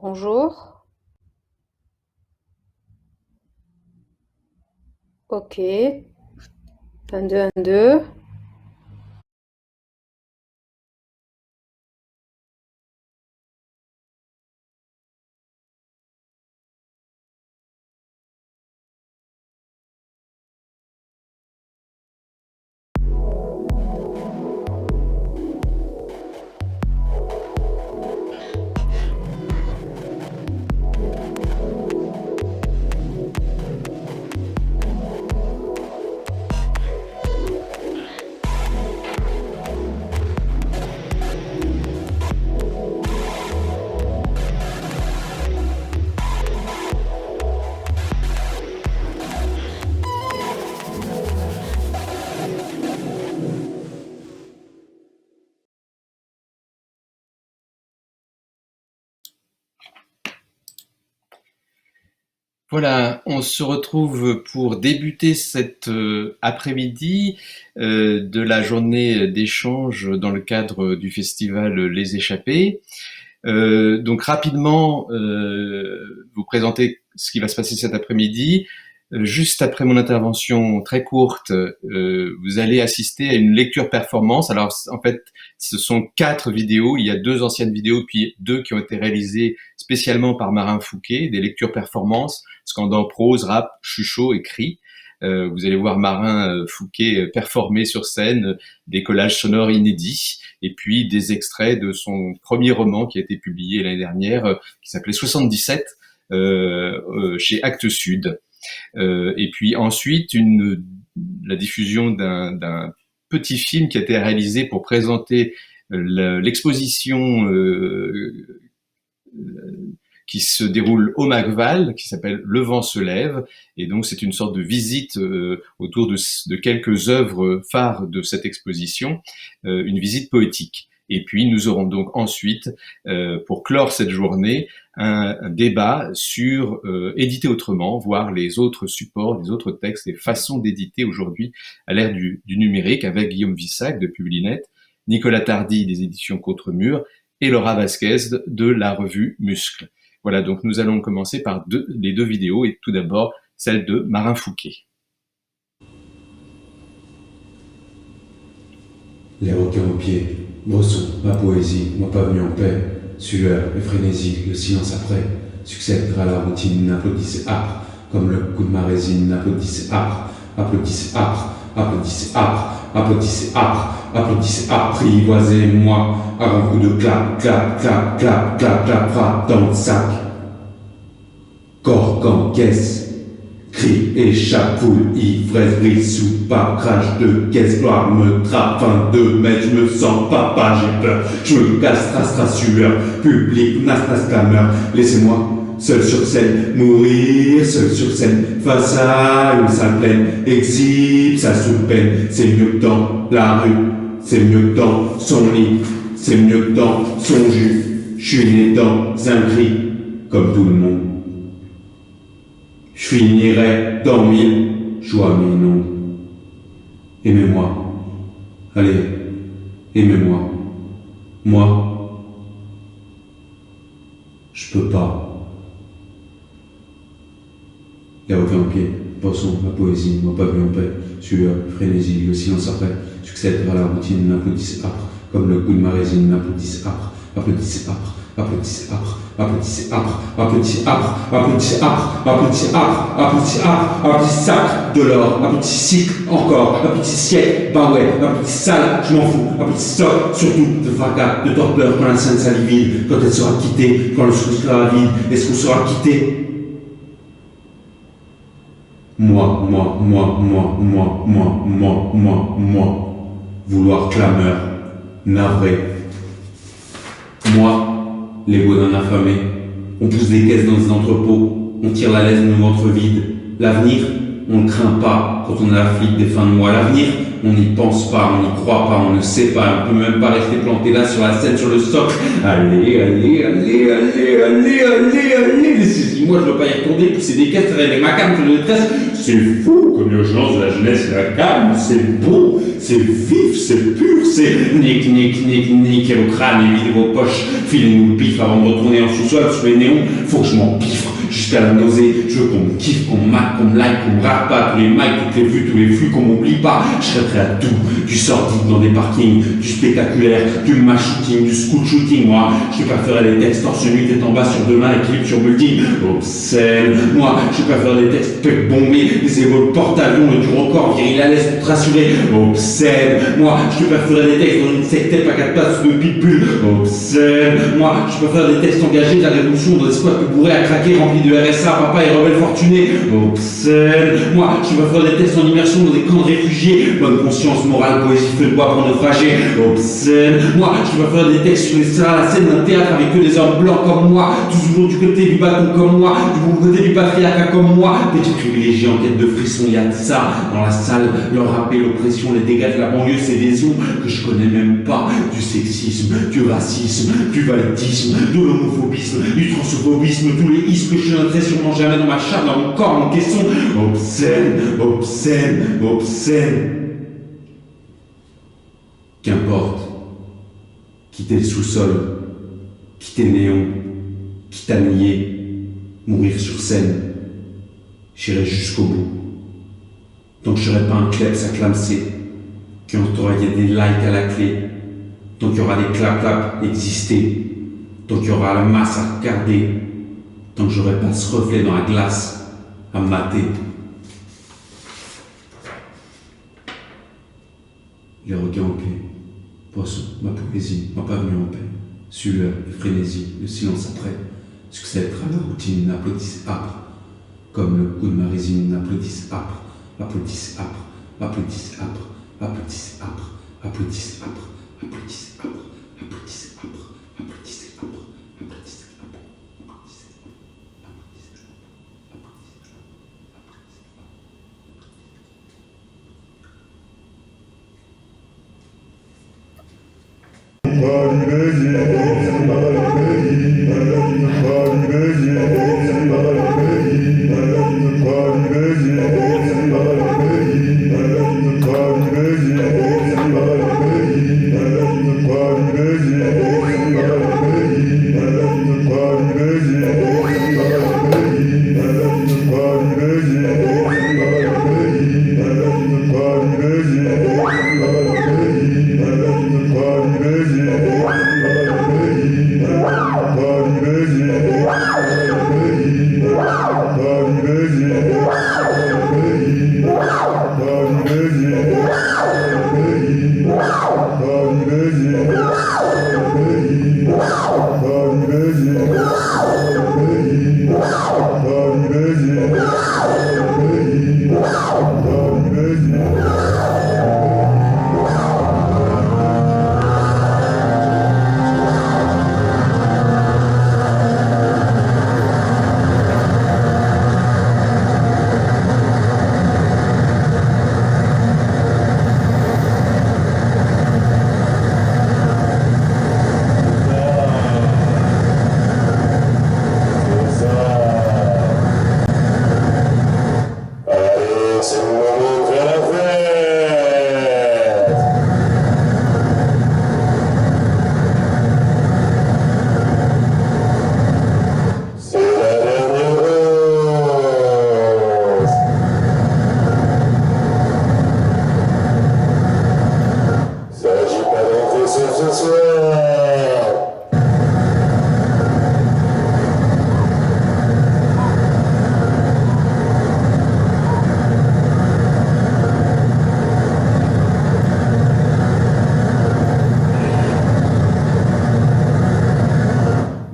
Bonjour. Ok. 22, 22. Voilà, on se retrouve pour débuter cet après-midi de la journée d'échange dans le cadre du festival Les Échappés. Donc rapidement, vous présenter ce qui va se passer cet après-midi. Juste après mon intervention très courte, vous allez assister à une lecture performance. Alors en fait, ce sont 4 vidéos. Il y a 2 anciennes vidéos, puis 2 qui ont été réalisées spécialement par Marin Fouquet, des lectures performance, scandant prose, rap, chuchot et cri. Vous allez voir Marin Fouquet performer sur scène des collages sonores inédits et puis des extraits de son premier roman qui a été publié l'année dernière, qui s'appelait 77 chez Actes Sud. Et puis ensuite la diffusion d'un petit film qui a été réalisé pour présenter l'exposition qui se déroule au Macval, qui s'appelle Le vent se lève, et donc c'est une sorte de visite autour de quelques œuvres phares de cette exposition, une visite poétique. Et puis nous aurons donc ensuite, pour clore cette journée, un débat sur éditer autrement, voir les autres supports, les autres textes, les façons d'éditer aujourd'hui à l'ère du numérique, avec Guillaume Vissac de Publinet, Nicolas Tardy des éditions Contre-Murs et Laura Vasquez de la revue Muscle. Voilà, donc nous allons commencer par les 2 vidéos, et tout d'abord celle de Marin Fouquet. Les requins aux pieds, Bresson, ma poésie, moi pas venu en paix, sueur et frénésie, le silence après, succède à la routine, applaudissez âpre, comme le coup de ma résine, applaudissez âpre, applaudissez âpre, applaudissez âpre, applaudissez âpre, applaudissez âpre, apprivoisez-moi, avant coup de clap, clap, clap, clap, clap, clap, frappe dans le sac, corps qu'en caisse. Cri, échappe, foule, ivresse, brise, soupape, crache de caisse, gloire me trappe, fin de mètre, je me sens papa, j'ai peur, je me casse, trace, sueur, public, nas, clameur, laissez-moi, seul sur scène, mourir, seul sur scène, face à une salle pleine, exhibe sa sous-peine, c'est mieux que dans la rue, c'est mieux que dans son lit, c'est mieux que dans son jus, je suis né dans un cri, comme tout le monde. Je finirai dans mille joies, mais non. Aimez-moi. Allez, aimez-moi. Moi, je peux pas. Les requins aux pieds, Bresson, ma poésie, moi pas venu en paix, sueur, frénésie, le silence après, succède à la routine, applaudissez âpre, comme le coup de ma résine, applaudissez âpre, applaudissez âpre, applaudissez âpre, applaudissez âpre, applaudissez âpre, applaudissez âpre, applaudissez âpre, applaudissez âpre, applaudissez sac de l'or, applaudissez cycle encore, applaudissez siècle, bah ouais, applaudissez sale, je m'en fous, applaudissez stock, surtout de fracas, de torpeur quand la scène salivine, quand elle sera quittée, quand le souffle sera vide, est-ce qu'on sera quitté? Moi, vouloir clameur, navré. Moi, l'ego d'un affamé. On pousse des caisses dans des entrepôts, on tire la laisse de nos ventres vides. L'avenir, on ne craint pas quand on est la flic des fins de mois. L'avenir, on n'y pense pas, on n'y croit pas, on ne sait pas, on peut même pas rester planté là sur la scène, sur le socle. Allez, allez, allez, allez, allez, allez, allez. Moi je veux pas y retourner, pousser des caisses, réveiller ma carte de détresse. C'est fou comme l'urgence de la jeunesse et la calme, c'est beau, c'est vif, c'est pur, c'est nique, nique, nique, niquez vos crânes et videz vos poches, filez-nous le pif avant de retourner en sous-sol sous les néons, faut que je m'en piffre jusqu'à la nausée, je veux qu'on me kiffe, qu'on me mate, qu'on me like, qu'on me rate pas, tous les mics, toutes les vues, tous les flux, qu'on m'oublie pas, je serais prêt à tout, du sordide dans des parkings, du spectaculaire, du match shooting, du school shooting, moi, je préférerais des textes torse nu, tête en bas sur deux mains, équilibre sur building, obscène, moi, je préfère des textes pep bombés, des évols porte-avions, le dur record, viril à l'aise pour te rassurer, obscène, moi, je préférerais des textes dans une sectape à 4 places de pitbull, obscène, moi, je préfère des textes engagés de la révolution dans des squats bourrés à craquer, remplis de RSA, papa et rebelle fortuné, obscène, moi, je préfère des textes en immersion dans des camps de réfugiés, bonne conscience, morale, poésie, feu de bois pour naufrager, obscène, moi, je préfère des textes sur les salles à la scène d'un théâtre avec que des hommes blancs comme moi, toujours du côté du bâton comme moi, du bon côté du patriarcat comme moi, petits privilégiés en quête de frissons, il y a de ça, dans la salle, leur rappel, l'oppression, les dégâts de la banlieue, c'est des ondes que je connais même pas, du sexisme, du racisme, du validisme, de l'homophobisme, du transphobisme, tous les ismes que je ne très sûrement jamais dans ma chair, dans mon corps, mon caisson, obscène, obscène, obscène. Qu'importe, quitter le sous-sol, quitter le néon, quitter à nier, mourir sur scène, j'irai jusqu'au bout. Tant que je serai pas un kleps à clamser, qu'il y aura des likes à la clé, tant qu'il y aura des clap-clap exister, tant qu'il y aura la masse à regarder, tant que j'aurai pas ce reflet dans la glace à mater. Les requins en paix, poisson, ma poésie, ma pas venue en paix, sueur, frénésie, le silence après, succèdera la routine, applaudisse âpre, comme le coup de ma résine, applaudisse âpre, applaudisse âpre, applaudisse âpre, applaudisse âpre, applaudisse âpre, applaudisse âpre, applaudisse âpre, applaudisse âpre, applaudisse âpre.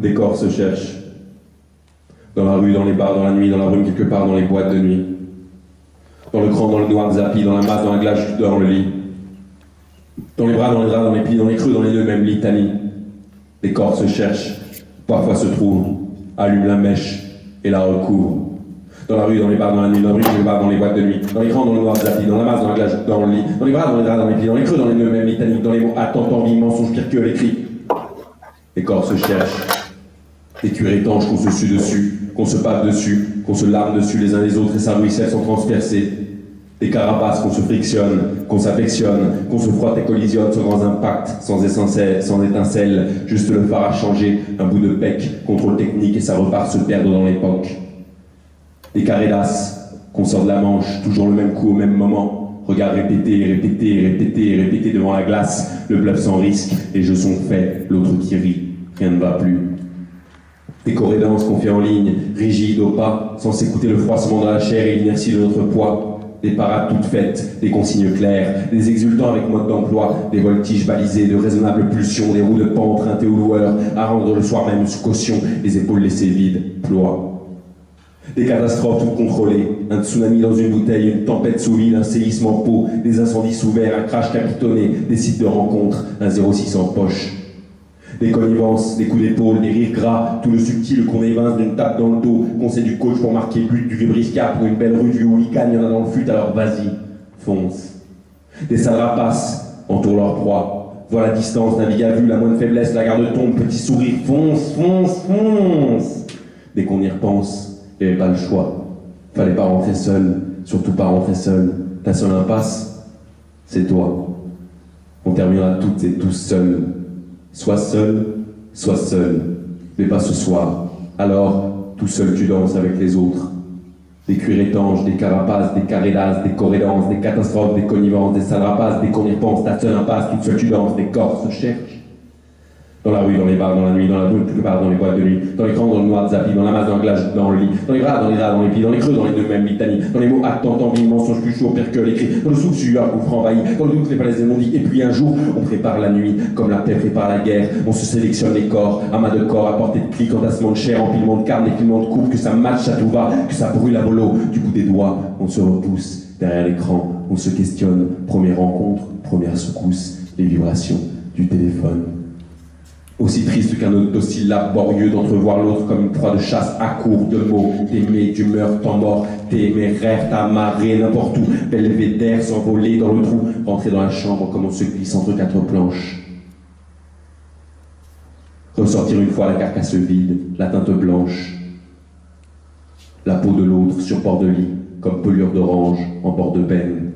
Des corps se cherchent. Dans la rue, dans les bars, dans la nuit, dans la brume, quelque part, dans les boîtes de nuit. Dans le cran, dans le noir, zappy, dans la masse, dans la glace, dans le lit. Dans les bras, dans les draps, dans les plis, dans les creux, dans les nœuds, même litanie. Des corps se cherchent, parfois se trouvent, allument la mèche et la recouvrent. Dans la rue, dans les bars, dans la nuit, dans les rues, dans les bars, dans les boîtes de nuit, dans les grands, dans le noir zappy, dans la masse, dans la glace, dans le lit, dans les bras, dans les draps, dans les pieds, dans les creux, dans les nœuds même métalliques, dans les mots attends, envie, mensonge, pire que les cris. Les corps se cherchent, les cuirs étanches qu'on se sue dessus, qu'on se pape dessus, qu'on se larme dessus les uns les autres et sa ruisselle sont transpercés. Des carapaces qu'on se frictionne, qu'on s'affectionne, qu'on se frotte et collisionne sans grands impacts, sans étincelles, juste le phare à changer, un bout de pec, contrôle technique et ça repart se perdre dans l'époque. Des carré-las qu'on sort de la manche, toujours le même coup au même moment. Regard répété, répété, répété, répété devant la glace, le bluff sans risque, les jeux sont faits, l'autre qui rit, rien ne va plus. Des corrédances qu'on fait en ligne, rigides au pas, sans s'écouter le froissement dans la chair et l'inertie de notre poids. Des parades toutes faites, des consignes claires, des exultants avec mode d'emploi, des voltiges balisés, de raisonnables pulsions, des roues de pan empruntées aux loueurs, à rendre le soir même sous caution, les épaules laissées vides, ploie. Des catastrophes toutes contrôlées, un tsunami dans une bouteille, une tempête sous l'île, un séisme en pot, des incendies sous verre, un crash capitonné, des sites de rencontres, un 06 en poche. Des connivences, des coups d'épaule, des rires gras, tout le subtil qu'on évince d'une tape dans le dos, conseil du coach pour marquer but, du vibrisca pour une belle rue, du hooligan, il y en a dans le fut, alors vas-y, fonce. Des salles rapaces entourent leur proie, voient la distance, navigue à vue, la moindre faiblesse, la garde tombe, petit sourire, fonce, fonce, fonce. Dès qu'on y repense, il n'y avait pas le choix. Fallait pas rentrer seul, surtout pas rentrer seul. Ta seule impasse, c'est toi. On terminera toutes et tous seuls. Soit seul, mais pas ce soir. Alors, tout seul tu danses avec les autres. Des cuirs étanches, des carapaces, des carrédas, des corrédances, des catastrophes, des connivences, des sales rapaces, des qu'on y repense, ta seule impasse, toute seule tu danses, des corps se cherchent. Dans la rue, dans les bars, dans la nuit, dans la rue, quelque part dans les boîtes de nuit, dans les crans, dans le noir zappy, dans la masse, dans la glace, dans le lit, dans les bras, dans les draps, dans les pieds, dans les creux, dans les deux mêmes litanies, dans les mots attends, envie, mensonge, plus chaud, pire que les cris, dans le souffle sueur, gouffre envahi, dans le doute, les falaises non-dits, et puis un jour, on prépare la nuit, comme la paix prépare la guerre, on se sélectionne les corps, amas de corps à portée de clic, entassement de chair, empilement de carne, déclinement de coupe, que ça matche à tout va, que ça brûle à volo, du bout des doigts, on se repousse, derrière l'écran, on se questionne, première rencontre, première secousse, les vibrations du téléphone. Aussi triste qu'un autosyllabe laborieux d'entrevoir l'autre comme une proie de chasse à court de mots, d'aimer, d'humeur, temps mort, téméraire, t'amarrer n'importe où, belvédère, s'envoler dans le trou, rentrer dans la chambre comme on se glisse entre quatre planches. Ressortir une fois la carcasse vide, la teinte blanche, la peau de l'autre sur bord de lit, comme pelure d'orange en bord de benne.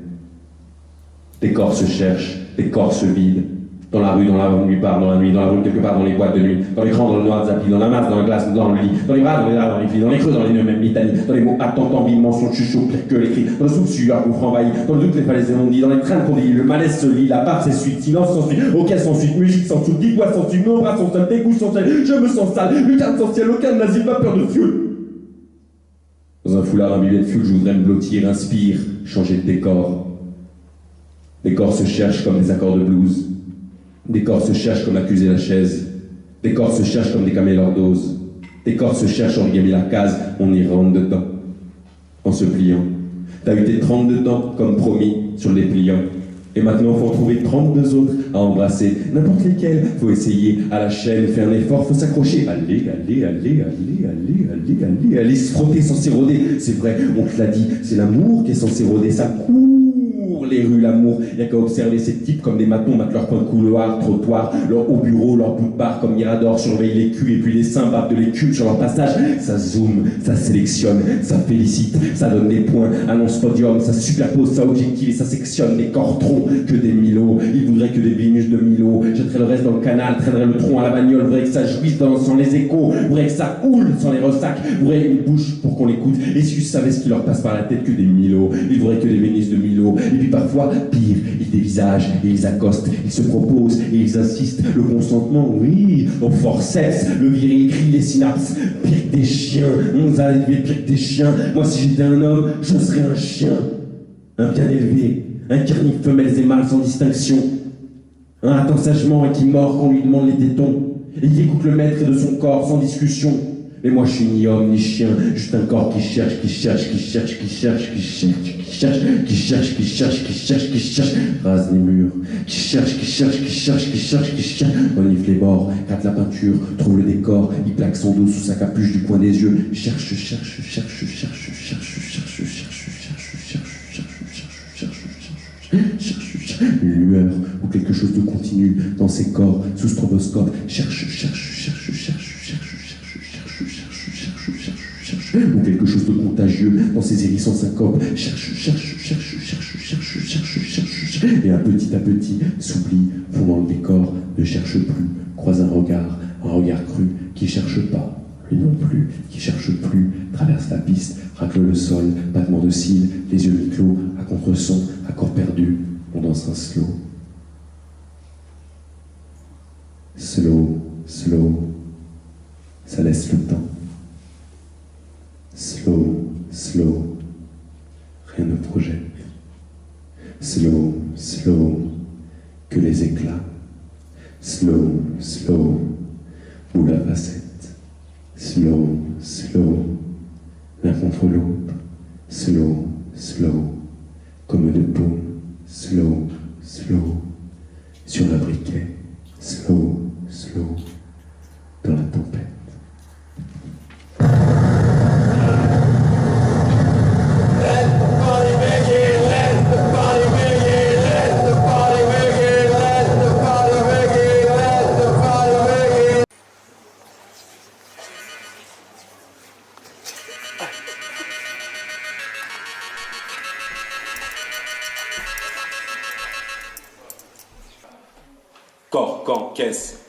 Des corps se cherchent, des corps se vident, dans la rue, dans la nuit, dans la nuit, dans la rue, quelque part dans les boîtes de nuit, dans les crans, dans le noir zappy, dans la masse, dans la glace, dans le lit, dans les bras, dans les draps, dans les filles, dans les creux, dans les nœuds, même litanie, dans les mots attends, envie, mensonge, chuchot, pire que les cris, dans le souffle sueur, gouffre envahi, dans le doute, les falaises non-dits, dans les trains qu'on dit, le malaise se lit, la part s'essuie, silence s'ensuit, aucun s'ensuit, musique s'ensuit, dix doigts s'ensuit, nos bras sont seuls, tes goûts sont seuls, je me sens sale, lucarne sans ciel, aucun n'asile, pas peur de fioul. Dans un foulard imbibé de fioul, je voudrais me blottir, inspire, changer de décor. Les corps se cherchent comme des accords de blues. Des corps se cherchent comme accuser la chaise. Des corps se cherchent comme décamer leur dose. Des corps se cherchent origami la case, on y rentre dedans. En se pliant. T'as eu tes 32 temps, comme promis, sur les pliants. Et maintenant, faut en trouver 32 autres à embrasser. N'importe lesquels, faut essayer à la chaîne, faire un effort, faut s'accrocher. Allez, allez, se frotter sans s'éroder. C'est vrai, on te l'a dit, c'est l'amour qui est censé rôder. Ça court les rues, l'amour. Y'a qu'à observer ces types comme des matons, battent leur coin de couloir, trottoir, leur haut bureau, leur bout de bar comme Mirador, surveille les culs et puis les seins battent de les culs sur leur passage. Ça zoome, ça sélectionne, ça félicite, ça donne des points, annonce podium, ça superpose, ça objective et ça sectionne des corps troncs que des Milo. Il voudrait que des Vénus de Milo. Jetterait le reste dans le canal, traînerait le tronc à la bagnole, voudrait que ça jouisse sans les échos, voudrait que ça houle sans les ressacs, voudrait une bouche pour qu'on l'écoute. Et si je savais ce qui leur passe par la tête que des Milo, il voudrait que des Vénus de Milo. Et puis parfois, pire, ils dévisagent et ils accostent, ils se proposent et ils insistent. Le consentement, oui, au forceps, le viril crie les synapses. Pire que des chiens, on nous a élevés pire que des chiens. Moi, si j'étais un homme, je serais un chien. Un bien élevé, un carnif femelles et mâles sans distinction. Un attend sagement et qui mord quand on lui demande les tétons. Et qui écoute le maître et de son corps sans discussion. Mais moi je suis ni homme ni chien, juste un corps qui cherche, qui cherche, qui cherche, qui cherche, qui cherche, qui cherche, qui cherche, qui cherche, qui cherche, qui cherche, rase les murs, qui cherche, qui cherche, qui cherche, qui cherche, qui cherche, renifle les bords, gratte la peinture, trouve le décor, il plaque son dos sous sa capuche du coin des yeux, cherche, cherche, cherche, cherche, cherche, cherche, cherche, une lueur ou quelque chose de continu dans ses corps sous stroboscope, cherche, cherche, cherche, cherche, cherche, cherche, cherche, cherche, cherche, cherche, ou quelque chose de contagieux dans ses hérissons syncopes, cherche, cherche, cherche, cherche, cherche, cherche, cherche, et à petit s'oublie, fond dans le décor, ne cherche plus, croise un regard cru, qui cherche pas, lui non plus, qui cherche plus, traverse la piste, racle le sol, battement de cils, les yeux mi-clos, à contre-son, à corps perdu, on danse un slow. Slow, slow, ça laisse le temps. Slow, slow, rien ne projette. Slow, slow, que les éclats. Slow, slow, boule à facettes. Slow, slow, l'un contre l'autre. Slow, slow, comme de paume. Slow, slow, sur la briquet. Slow, slow, dans la tempête. Corps, camp, caisse,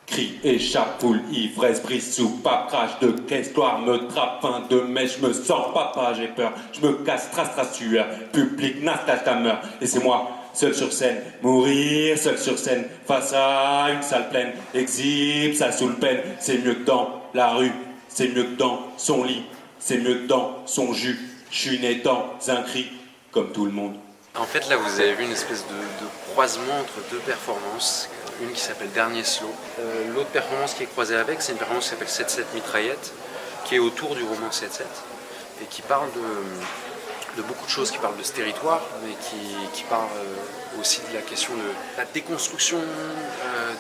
cri, échappe, poule, ivresse, brise, soupape, crache de caisse, gloire, me trappe, fin de mèche, je me sens papa, j'ai peur, je me casse, trace, sueur, public, nastage, ta meurt, laissez-moi, seul sur scène, mourir, seul sur scène, face à une salle pleine, exhibe, ça sous le peine, c'est mieux que dans la rue, c'est mieux que dans son lit, c'est mieux que dans son jus, je suis né dans un cri, comme tout le monde. En fait, là, vous avez vu une espèce de croisement entre deux performances, une qui s'appelle Dernier Slow. L'autre performance qui est croisée avec, c'est une performance qui s'appelle 7-7 Mitraillette, qui est autour du roman 7-7, et qui parle de beaucoup de choses, qui parle de ce territoire, mais qui parle aussi de la question de la déconstruction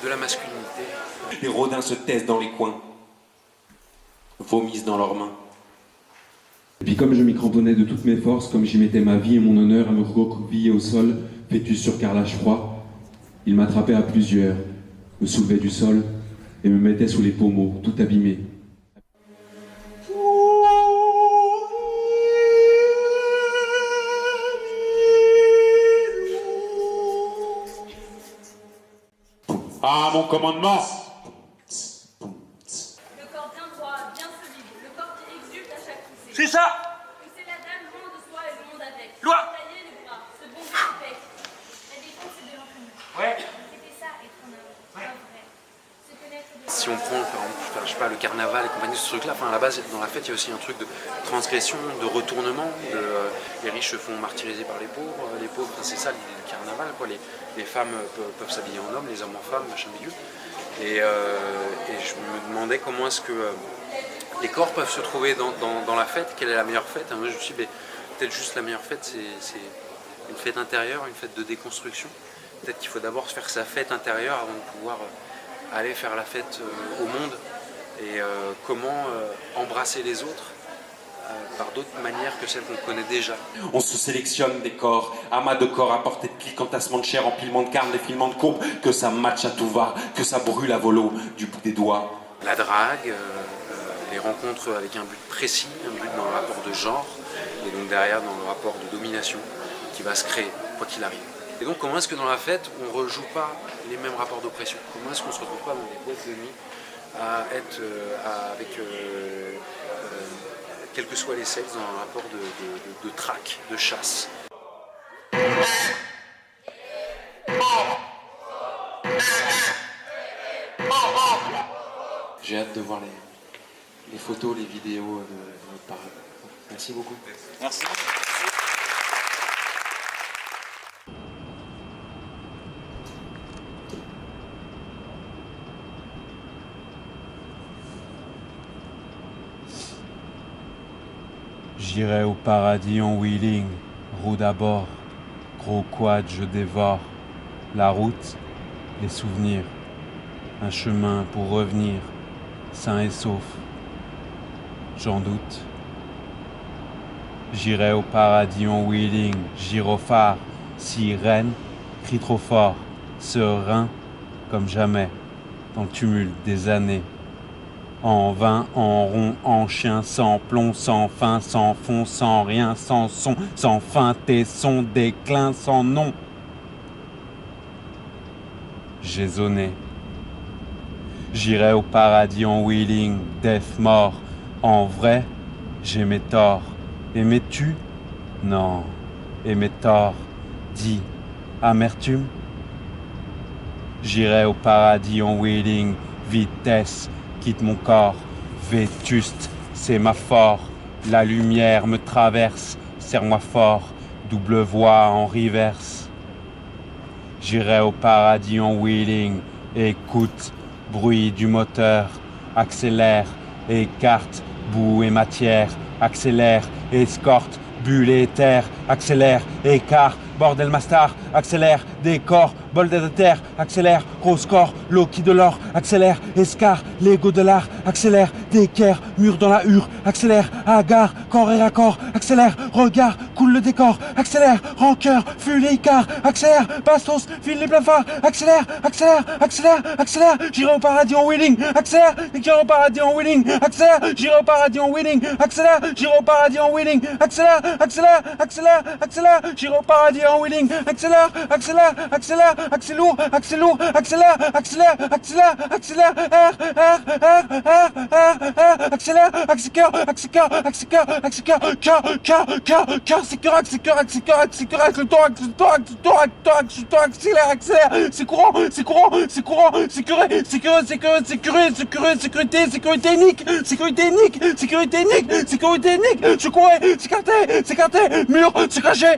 de la masculinité. Les rodins se taisent dans les coins, vomissent dans leurs mains. Et puis comme je m'y cramponnais de toutes mes forces, comme j'y mettais ma vie et mon honneur à me recroqueviller au sol, fœtus sur carrelage froid, il m'attrapait à plusieurs, me soulevait du sol et me mettait sous les pommeaux, tout abîmé. À mon commandement! Le corps bien droit, bien solide, le corps qui exulte à chaque poussée. C'est ça! Pousser la dalle loin de soi et le monde avec. Loi. Tailler les bras, se bomber les pecs. La défense et de l'entraînement. Ouais. C'était ça, être un homme. Un vrai. Se connaître de Si on prend, par exemple, je sais pas, le carnaval et compagnie, ce truc-là, enfin, à la base, dans la fête, il y a aussi un truc de transgression, de retournement. Les riches se font martyriser par les pauvres, enfin, c'est ça le carnaval, quoi. Les femmes peuvent s'habiller en hommes, les hommes en femmes, machin bidule. Et je me demandais comment est-ce que les corps peuvent se trouver dans la fête, quelle est la meilleure fête. Moi, je me suis dit, peut-être juste la meilleure fête, c'est une fête intérieure, une fête de déconstruction. Peut-être qu'il faut d'abord se faire sa fête intérieure avant de pouvoir aller faire la fête au monde et comment embrasser les autres par d'autres manières que celles qu'on connaît déjà. On se sélectionne des corps, amas de corps à portée de clic, entassement de chair, empilement de carne, défilement de courbes, que ça matche à tout va, que ça brûle à volo du bout des doigts. La drague, les rencontres avec un but précis, un but dans le rapport de genre, et donc derrière dans le rapport de domination qui va se créer, quoi qu'il arrive. Et donc comment est-ce que dans la fête, on ne rejoue pas les mêmes rapports d'oppression? Comment est-ce qu'on ne se retrouve pas dans des boîtes de nuit à être avec, quels que soient les sexes, dans un rapport de traque, de chasse? J'ai hâte de voir les photos, les vidéos de notre parade. Merci beaucoup. Merci. J'irai au paradis en wheeling, roue d'abord, gros quad je dévore. La route, les souvenirs, un chemin pour revenir, sain et sauf. J'en doute. J'irai au paradis en wheeling, gyrophare, sirène, crie trop fort, serein comme jamais, dans le tumulte des années. En vain, en rond, en chien, sans plomb, sans fin, sans fond, sans rien, sans son, sans fin, tes sons déclin, sans nom. J'ai zoné. J'irai au paradis en wheeling, death mort. En vrai, j'ai mes torts. Aimais-tu? Non. Et mes torts. Dis, amertume? J'irai au paradis en wheeling, vitesse, quitte mon corps, vétuste, sémaphore, la lumière me traverse, serre-moi fort, double voix en reverse. J'irai au paradis en wheeling, écoute, bruit du moteur, accélère, écarte, boue et matière, accélère, escorte, bulle et terre, accélère, écart, bordel mastar, accélère, décor, bol de terre, accélère, gros score, l'eau qui de l'or, accélère, escar, Lego de l'art, accélère, d'équerre, mur dans la hure, accélère, hagard, corps et raccord, accélère, regard, coule le décor, accélère, rancœur, fuit les icar, accélère, bastos, file les plafards, accélère, accélère, accélère, accélère, j'irai au paradis en wheeling, accélère, j'irai au paradis en wheeling, accélère, j'irai au paradis en wheeling, accélère, j'irai au paradis en wheeling, accélère, accélère, accélère, accélère, j'irai au paradis en wheeling, accélère, accélère, accélère, accélère, accélère, accélère, accélère, accélère, accélère, accélère, accélère, accélère, c'est courant, sécurité, je courais, c'est carté, mur, c'est caché,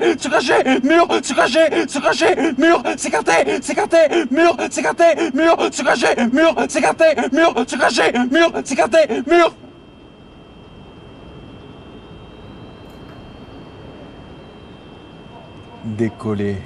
mur, c'est caché, mur, c'est carté, mur, c'est caché, mur, c'est carté, mur. Décoller.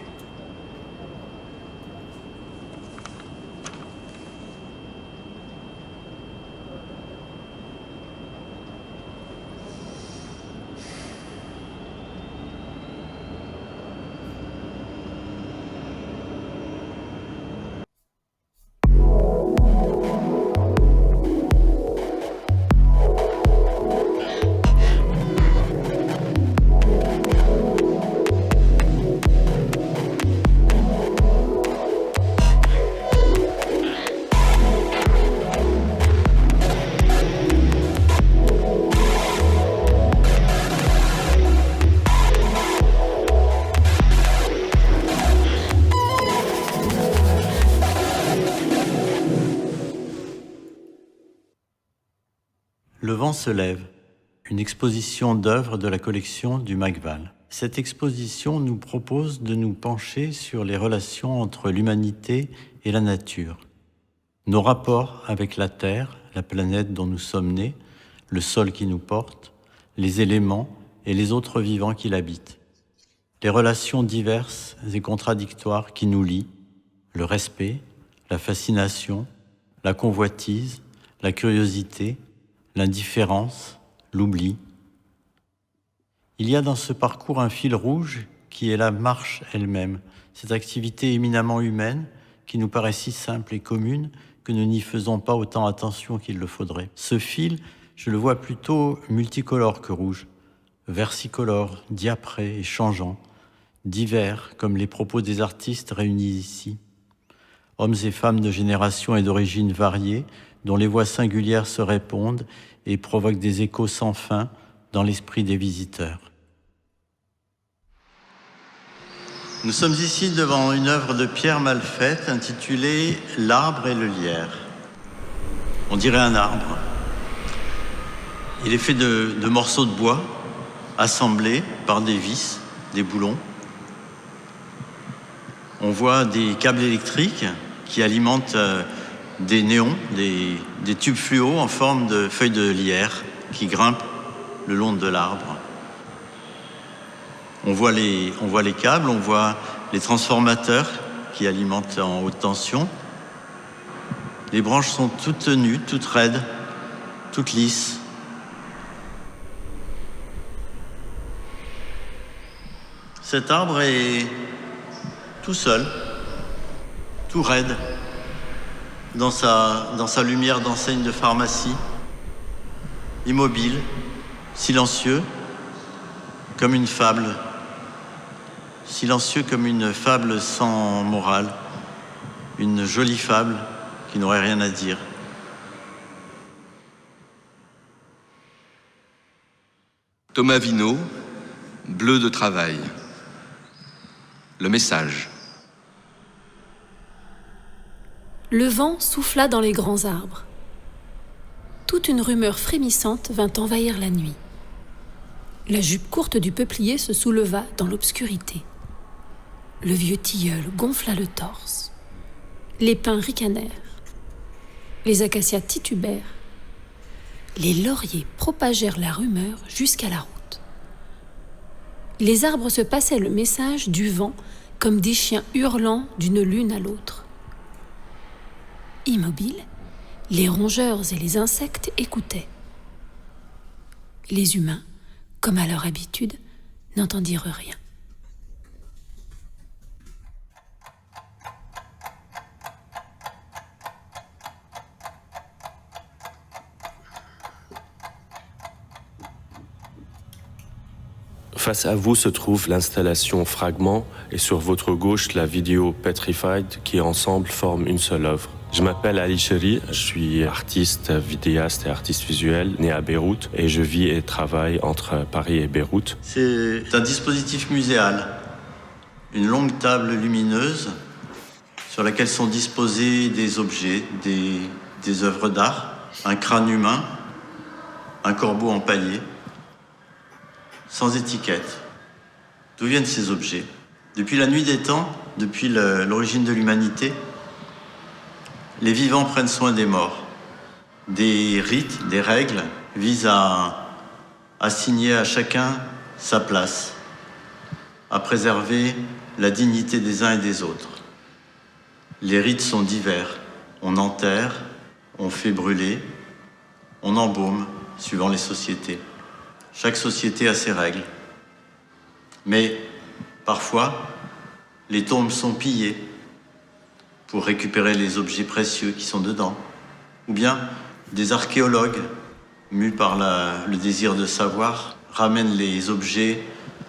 Le vent se lève, une exposition d'œuvres de la collection du Magval. Cette exposition nous propose de nous pencher sur les relations entre l'humanité et la nature. Nos rapports avec la Terre, la planète dont nous sommes nés, le sol qui nous porte, les éléments et les autres vivants qui l'habitent. Les relations diverses et contradictoires qui nous lient, le respect, la fascination, la convoitise, la curiosité, l'indifférence, l'oubli. Il y a dans ce parcours un fil rouge qui est la marche elle-même, cette activité éminemment humaine qui nous paraît si simple et commune que nous n'y faisons pas autant attention qu'il le faudrait. Ce fil, je le vois plutôt multicolore que rouge, versicolore, diapré et changeant, divers comme les propos des artistes réunis ici. Hommes et femmes de générations et d'origines variées, dont les voix singulières se répondent et provoquent des échos sans fin dans l'esprit des visiteurs. Nous sommes ici devant une œuvre de Pierre Malfait intitulée « L'arbre et le lierre ». On dirait un arbre. Il est fait de morceaux de bois assemblés par des vis, des boulons. On voit des câbles électriques qui alimentent des néons, des tubes fluo en forme de feuilles de lierre qui grimpent le long de l'arbre. On voit les câbles, on voit les transformateurs qui alimentent en haute tension. Les branches sont toutes tenues, toutes raides, toutes lisses. Cet arbre est tout seul, tout raide, dans sa lumière d'enseigne de pharmacie, immobile, silencieux, comme une fable, silencieux comme une fable sans morale, une jolie fable qui n'aurait rien à dire. Thomas Vinault, Bleu de travail. Le message. Le vent souffla dans les grands arbres. Toute une rumeur frémissante vint envahir la nuit. La jupe courte du peuplier se souleva dans l'obscurité. Le vieux tilleul gonfla le torse. Les pins ricanèrent. Les acacias titubèrent. Les lauriers propagèrent la rumeur jusqu'à la route. Les arbres se passaient le message du vent comme des chiens hurlant d'une lune à l'autre. Immobiles, les rongeurs et les insectes écoutaient. Les humains, comme à leur habitude, n'entendirent rien. Face à vous se trouve l'installation Fragment et sur votre gauche la vidéo Petrified qui ensemble forment une seule œuvre. Je m'appelle Ali Cheri, je suis artiste, vidéaste et artiste visuel né à Beyrouth et je vis et travaille entre Paris et Beyrouth. C'est un dispositif muséal, une longue table lumineuse sur laquelle sont disposés des objets, des œuvres d'art, un crâne humain, un corbeau empaillé, sans étiquette. D'où viennent ces objets ? Depuis la nuit des temps, depuis l'origine de l'humanité, les vivants prennent soin des morts. Des rites, des règles visent à assigner à chacun sa place, à préserver la dignité des uns et des autres. Les rites sont divers. On enterre, on fait brûler, on embaume, suivant les sociétés. Chaque société a ses règles. Mais parfois, les tombes sont pillées pour récupérer les objets précieux qui sont dedans. Ou bien des archéologues, mus par le désir de savoir, ramènent les objets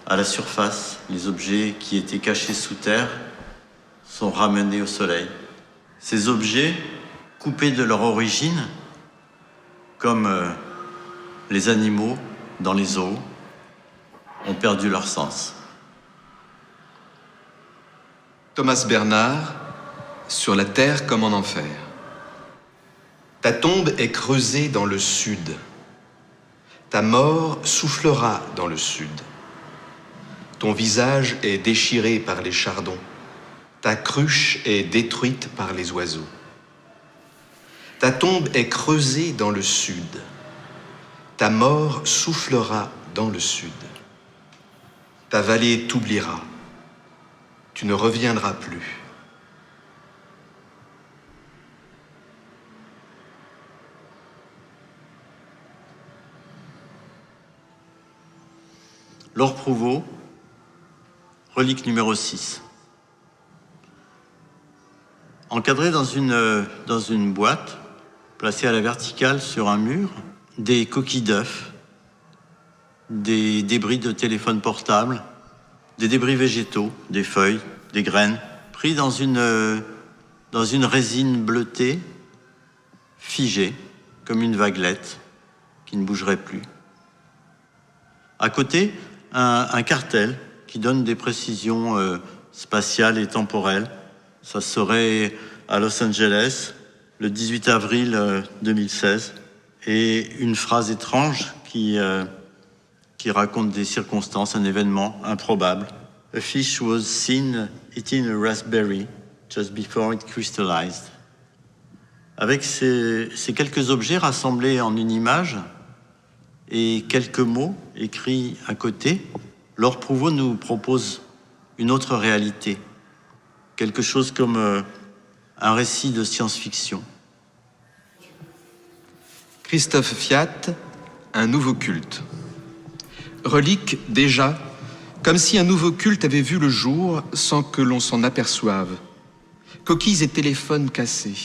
à la surface. Les objets qui étaient cachés sous terre sont ramenés au soleil. Ces objets, coupés de leur origine, comme les animaux dans les zoos, ont perdu leur sens. Thomas Bernard, Sur la terre comme en enfer. Ta tombe est creusée dans le sud. Ta mort soufflera dans le sud. Ton visage est déchiré par les chardons. Ta cruche est détruite par les oiseaux. Ta tombe est creusée dans le sud. Ta mort soufflera dans le sud. Ta vallée t'oubliera. Tu ne reviendras plus. Laure Prouveau, relique numéro 6. Encadré dans une boîte, placée à la verticale sur un mur, des coquilles d'œufs, des débris de téléphone portable, des débris végétaux, des feuilles, des graines, pris dans une résine bleutée, figée, comme une vaguelette, qui ne bougerait plus. À côté, un cartel qui donne des précisions spatiales et temporelles. Ça serait à Los Angeles, le 18 avril 2016. Et une phrase étrange qui raconte des circonstances, un événement improbable. A fish was seen eating a raspberry just before it crystallized. Avec ces quelques objets rassemblés en une image et quelques mots écrits à côté, Laure Prouveau nous propose une autre réalité, quelque chose comme un récit de science-fiction. Christophe Fiat, un nouveau culte. Relique déjà, comme si un nouveau culte avait vu le jour sans que l'on s'en aperçoive. Coquilles et téléphones cassés.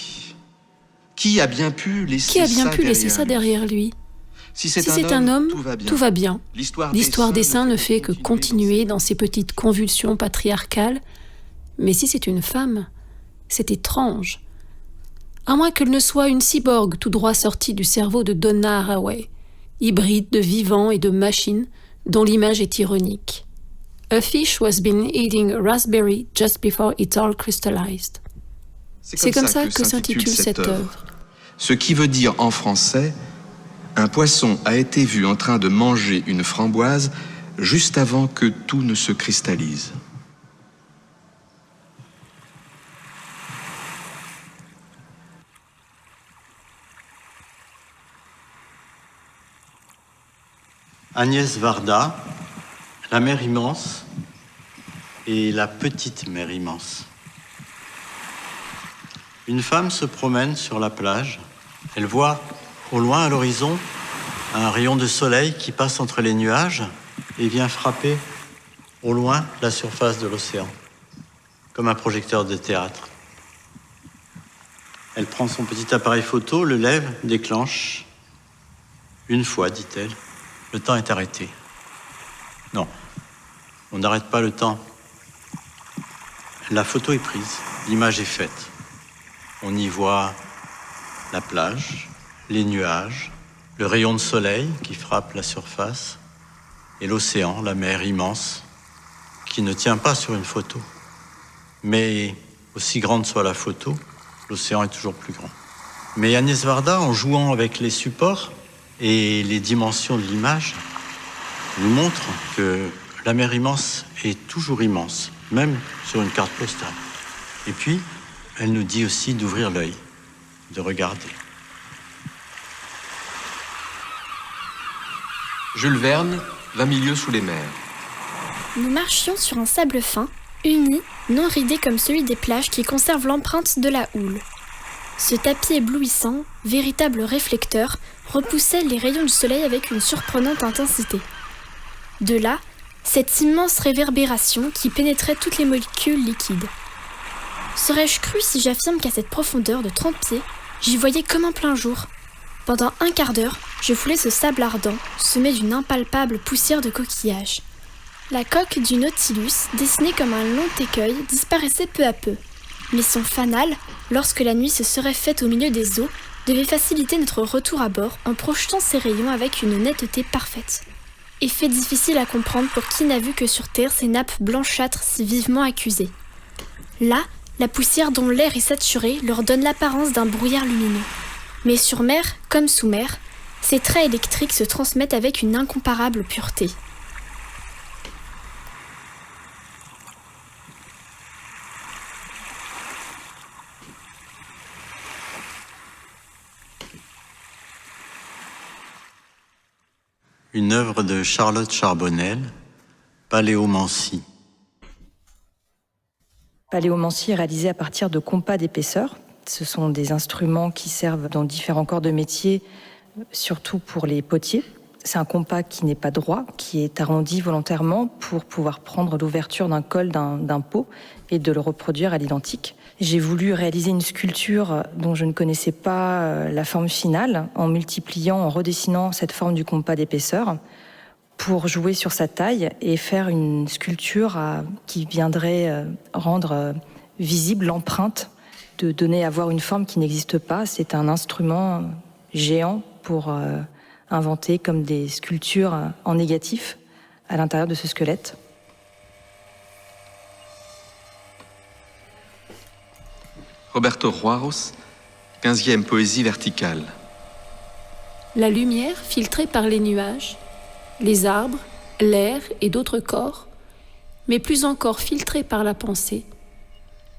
Qui a bien pu laisser ça derrière lui? Si c'est un homme, tout va bien. L'histoire des saints ne fait que continuer dans ses petites convulsions patriarcales. Mais si c'est une femme, c'est étrange. À moins qu'elle ne soit une cyborg tout droit sortie du cerveau de Donna Haraway, hybride de vivant et de machine, dont l'image est ironique. A fish was been eating a raspberry just before it all crystallized. C'est comme ça que s'intitule cette œuvre. Ce qui veut dire en français, un poisson a été vu en train de manger une framboise juste avant que tout ne se cristallise. Agnès Varda, La mer immense et La petite mer immense. Une femme se promène sur la plage. Elle voit au loin à l'horizon un rayon de soleil qui passe entre les nuages et vient frapper au loin la surface de l'océan, comme un projecteur de théâtre. Elle prend son petit appareil photo, le lève, déclenche. Une fois, dit-elle, le temps est arrêté. Non, on n'arrête pas le temps. La photo est prise, l'image est faite. On y voit la plage, les nuages, le rayon de soleil qui frappe la surface et l'océan, la mer immense, qui ne tient pas sur une photo. Mais aussi grande soit la photo, l'océan est toujours plus grand. Mais Agnès Varda, en jouant avec les supports et les dimensions de l'image, nous montre que la mer immense est toujours immense, même sur une carte postale. Et puis, elle nous dit aussi d'ouvrir l'œil, de regarder. Jules Verne, 20 milieux sous les mers. Nous marchions sur un sable fin, uni, non ridé comme celui des plages qui conserve l'empreinte de la houle. Ce tapis éblouissant, véritable réflecteur, repoussait les rayons du soleil avec une surprenante intensité. De là, cette immense réverbération qui pénétrait toutes les molécules liquides. Serais-je cru si j'affirme qu'à cette profondeur de 30 pieds, j'y voyais comme en plein jour. Pendant un quart d'heure, je foulais ce sable ardent, semé d'une impalpable poussière de coquillages. La coque du Nautilus, dessinée comme un long écueil, disparaissait peu à peu. Mais son fanal, lorsque la nuit se serait faite au milieu des eaux, devait faciliter notre retour à bord en projetant ses rayons avec une netteté parfaite. Effet difficile à comprendre pour qui n'a vu que sur Terre ces nappes blanchâtres si vivement accusées. Là, la poussière dont l'air est saturé leur donne l'apparence d'un brouillard lumineux. Mais sur mer, comme sous mer, ces traits électriques se transmettent avec une incomparable pureté. Une œuvre de Charlotte Charbonnel, Paléomancie. Paléomancie est réalisée à partir de compas d'épaisseur. Ce sont des instruments qui servent dans différents corps de métier, surtout pour les potiers. C'est un compas qui n'est pas droit, qui est arrondi volontairement pour pouvoir prendre l'ouverture d'un col d'un pot et de le reproduire à l'identique. J'ai voulu réaliser une sculpture dont je ne connaissais pas la forme finale, en multipliant, en redessinant cette forme du compas d'épaisseur pour jouer sur sa taille et faire une sculpture qui viendrait rendre visible l'empreinte, de donner à voir une forme qui n'existe pas. C'est un instrument géant pour inventer comme des sculptures en négatif à l'intérieur de ce squelette. Roberto Juarros, 15e poésie verticale. La lumière filtrée par les nuages, les arbres, l'air et d'autres corps, mais plus encore filtrée par la pensée,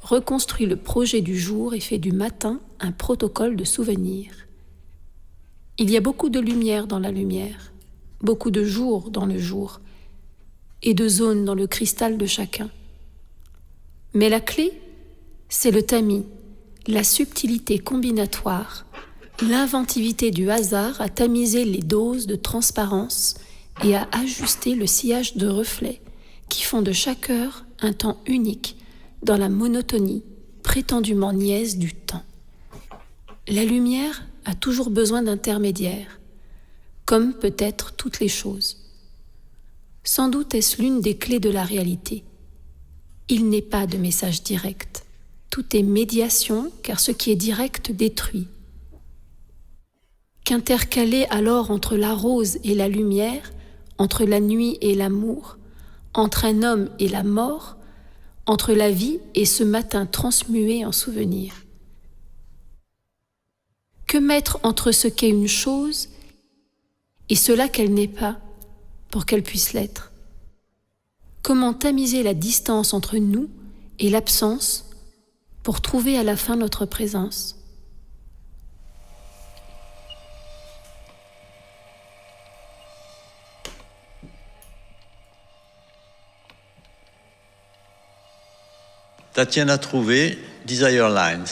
reconstruit le projet du jour et fait du matin un protocole de souvenirs. Il y a beaucoup de lumière dans la lumière, beaucoup de jour dans le jour, et de zones dans le cristal de chacun. Mais la clé, c'est le tamis, la subtilité combinatoire, l'inventivité du hasard à tamiser les doses de transparence et à ajuster le sillage de reflets qui font de chaque heure un temps unique dans la monotonie prétendument niaise du temps. La lumière a toujours besoin d'intermédiaires, comme peut-être toutes les choses. Sans doute est-ce l'une des clés de la réalité. Il n'est pas de message direct. Tout est médiation, car ce qui est direct détruit. Qu'intercaler alors entre la rose et la lumière, entre la nuit et l'amour, entre un homme et la mort, entre la vie et ce matin transmué en souvenir? Que mettre entre ce qu'est une chose et cela qu'elle n'est pas, pour qu'elle puisse l'être? Comment tamiser la distance entre nous et l'absence pour trouver à la fin notre présence? Tatiana Trouvé, Desire Lines.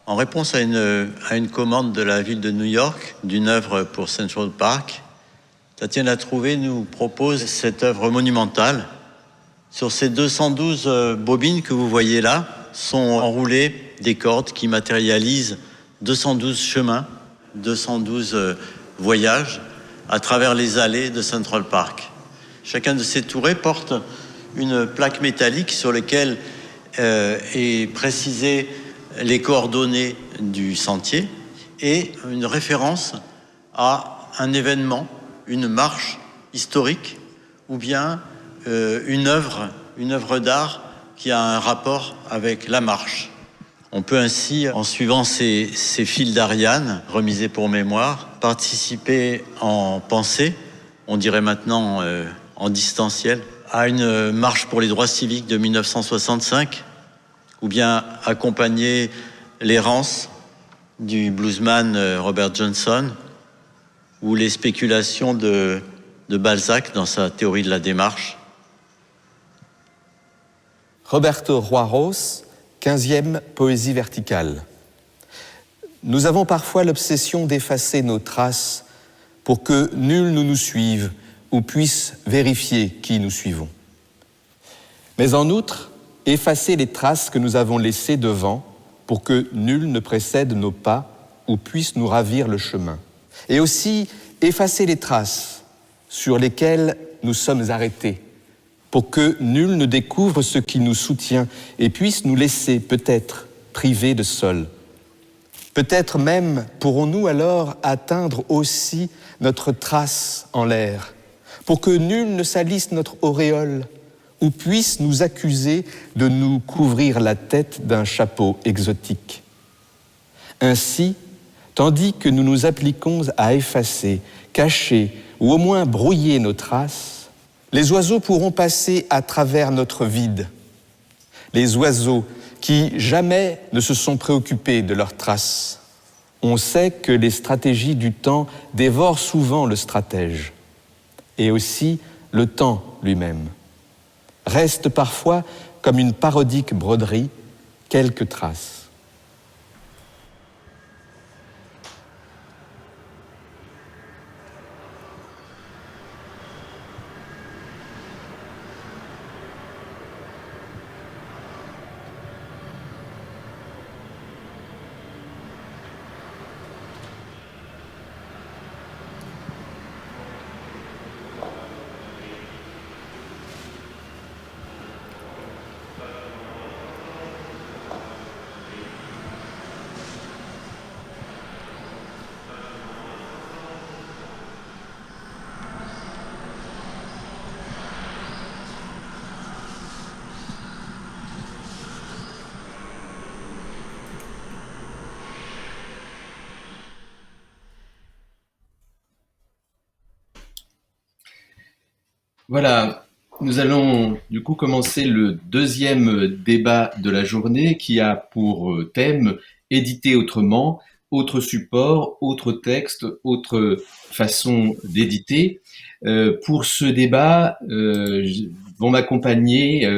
En réponse à une commande de la ville de New York, d'une œuvre pour Central Park, Tatiana Trouvé nous propose cette œuvre monumentale. Sur ces 212 bobines que vous voyez là, sont enroulées des cordes qui matérialisent 212 chemins, 212 voyages à travers les allées de Central Park. Chacun de ces tourets porte une plaque métallique sur laquelle est précisé les coordonnées du sentier et une référence à un événement, une marche historique ou bien une œuvre d'art qui a un rapport avec la marche. On peut ainsi, en suivant ces fils d'Ariane, remisés pour mémoire, participer en pensée, on dirait maintenant en distanciel, à une marche pour les droits civiques de 1965, ou bien accompagner l'errance du bluesman Robert Johnson, ou les spéculations de Balzac dans sa théorie de la démarche. Roberto Juarros, 15e poésie verticale. Nous avons parfois l'obsession d'effacer nos traces pour que nul ne nous suive ou puisse vérifier qui nous suivons. Mais en outre, effacer les traces que nous avons laissées devant pour que nul ne précède nos pas ou puisse nous ravir le chemin. Et aussi effacer les traces sur lesquelles nous sommes arrêtés pour que nul ne découvre ce qui nous soutient et puisse nous laisser peut-être privés de sol. Peut-être même pourrons-nous alors atteindre aussi notre trace en l'air, pour que nul ne salisse notre auréole ou puisse nous accuser de nous couvrir la tête d'un chapeau exotique. Ainsi, tandis que nous nous appliquons à effacer, cacher ou au moins brouiller nos traces, les oiseaux pourront passer à travers notre vide. Les oiseaux qui jamais ne se sont préoccupés de leurs traces. On sait que les stratégies du temps dévorent souvent le stratège, et aussi le temps lui-même. Reste parfois, comme une parodique broderie, quelques traces. Voilà, nous allons du coup commencer le deuxième débat de la journée qui a pour thème « Éditer autrement, autre support, autre texte, autre façon d'éditer. Pour ce débat, vont m'accompagner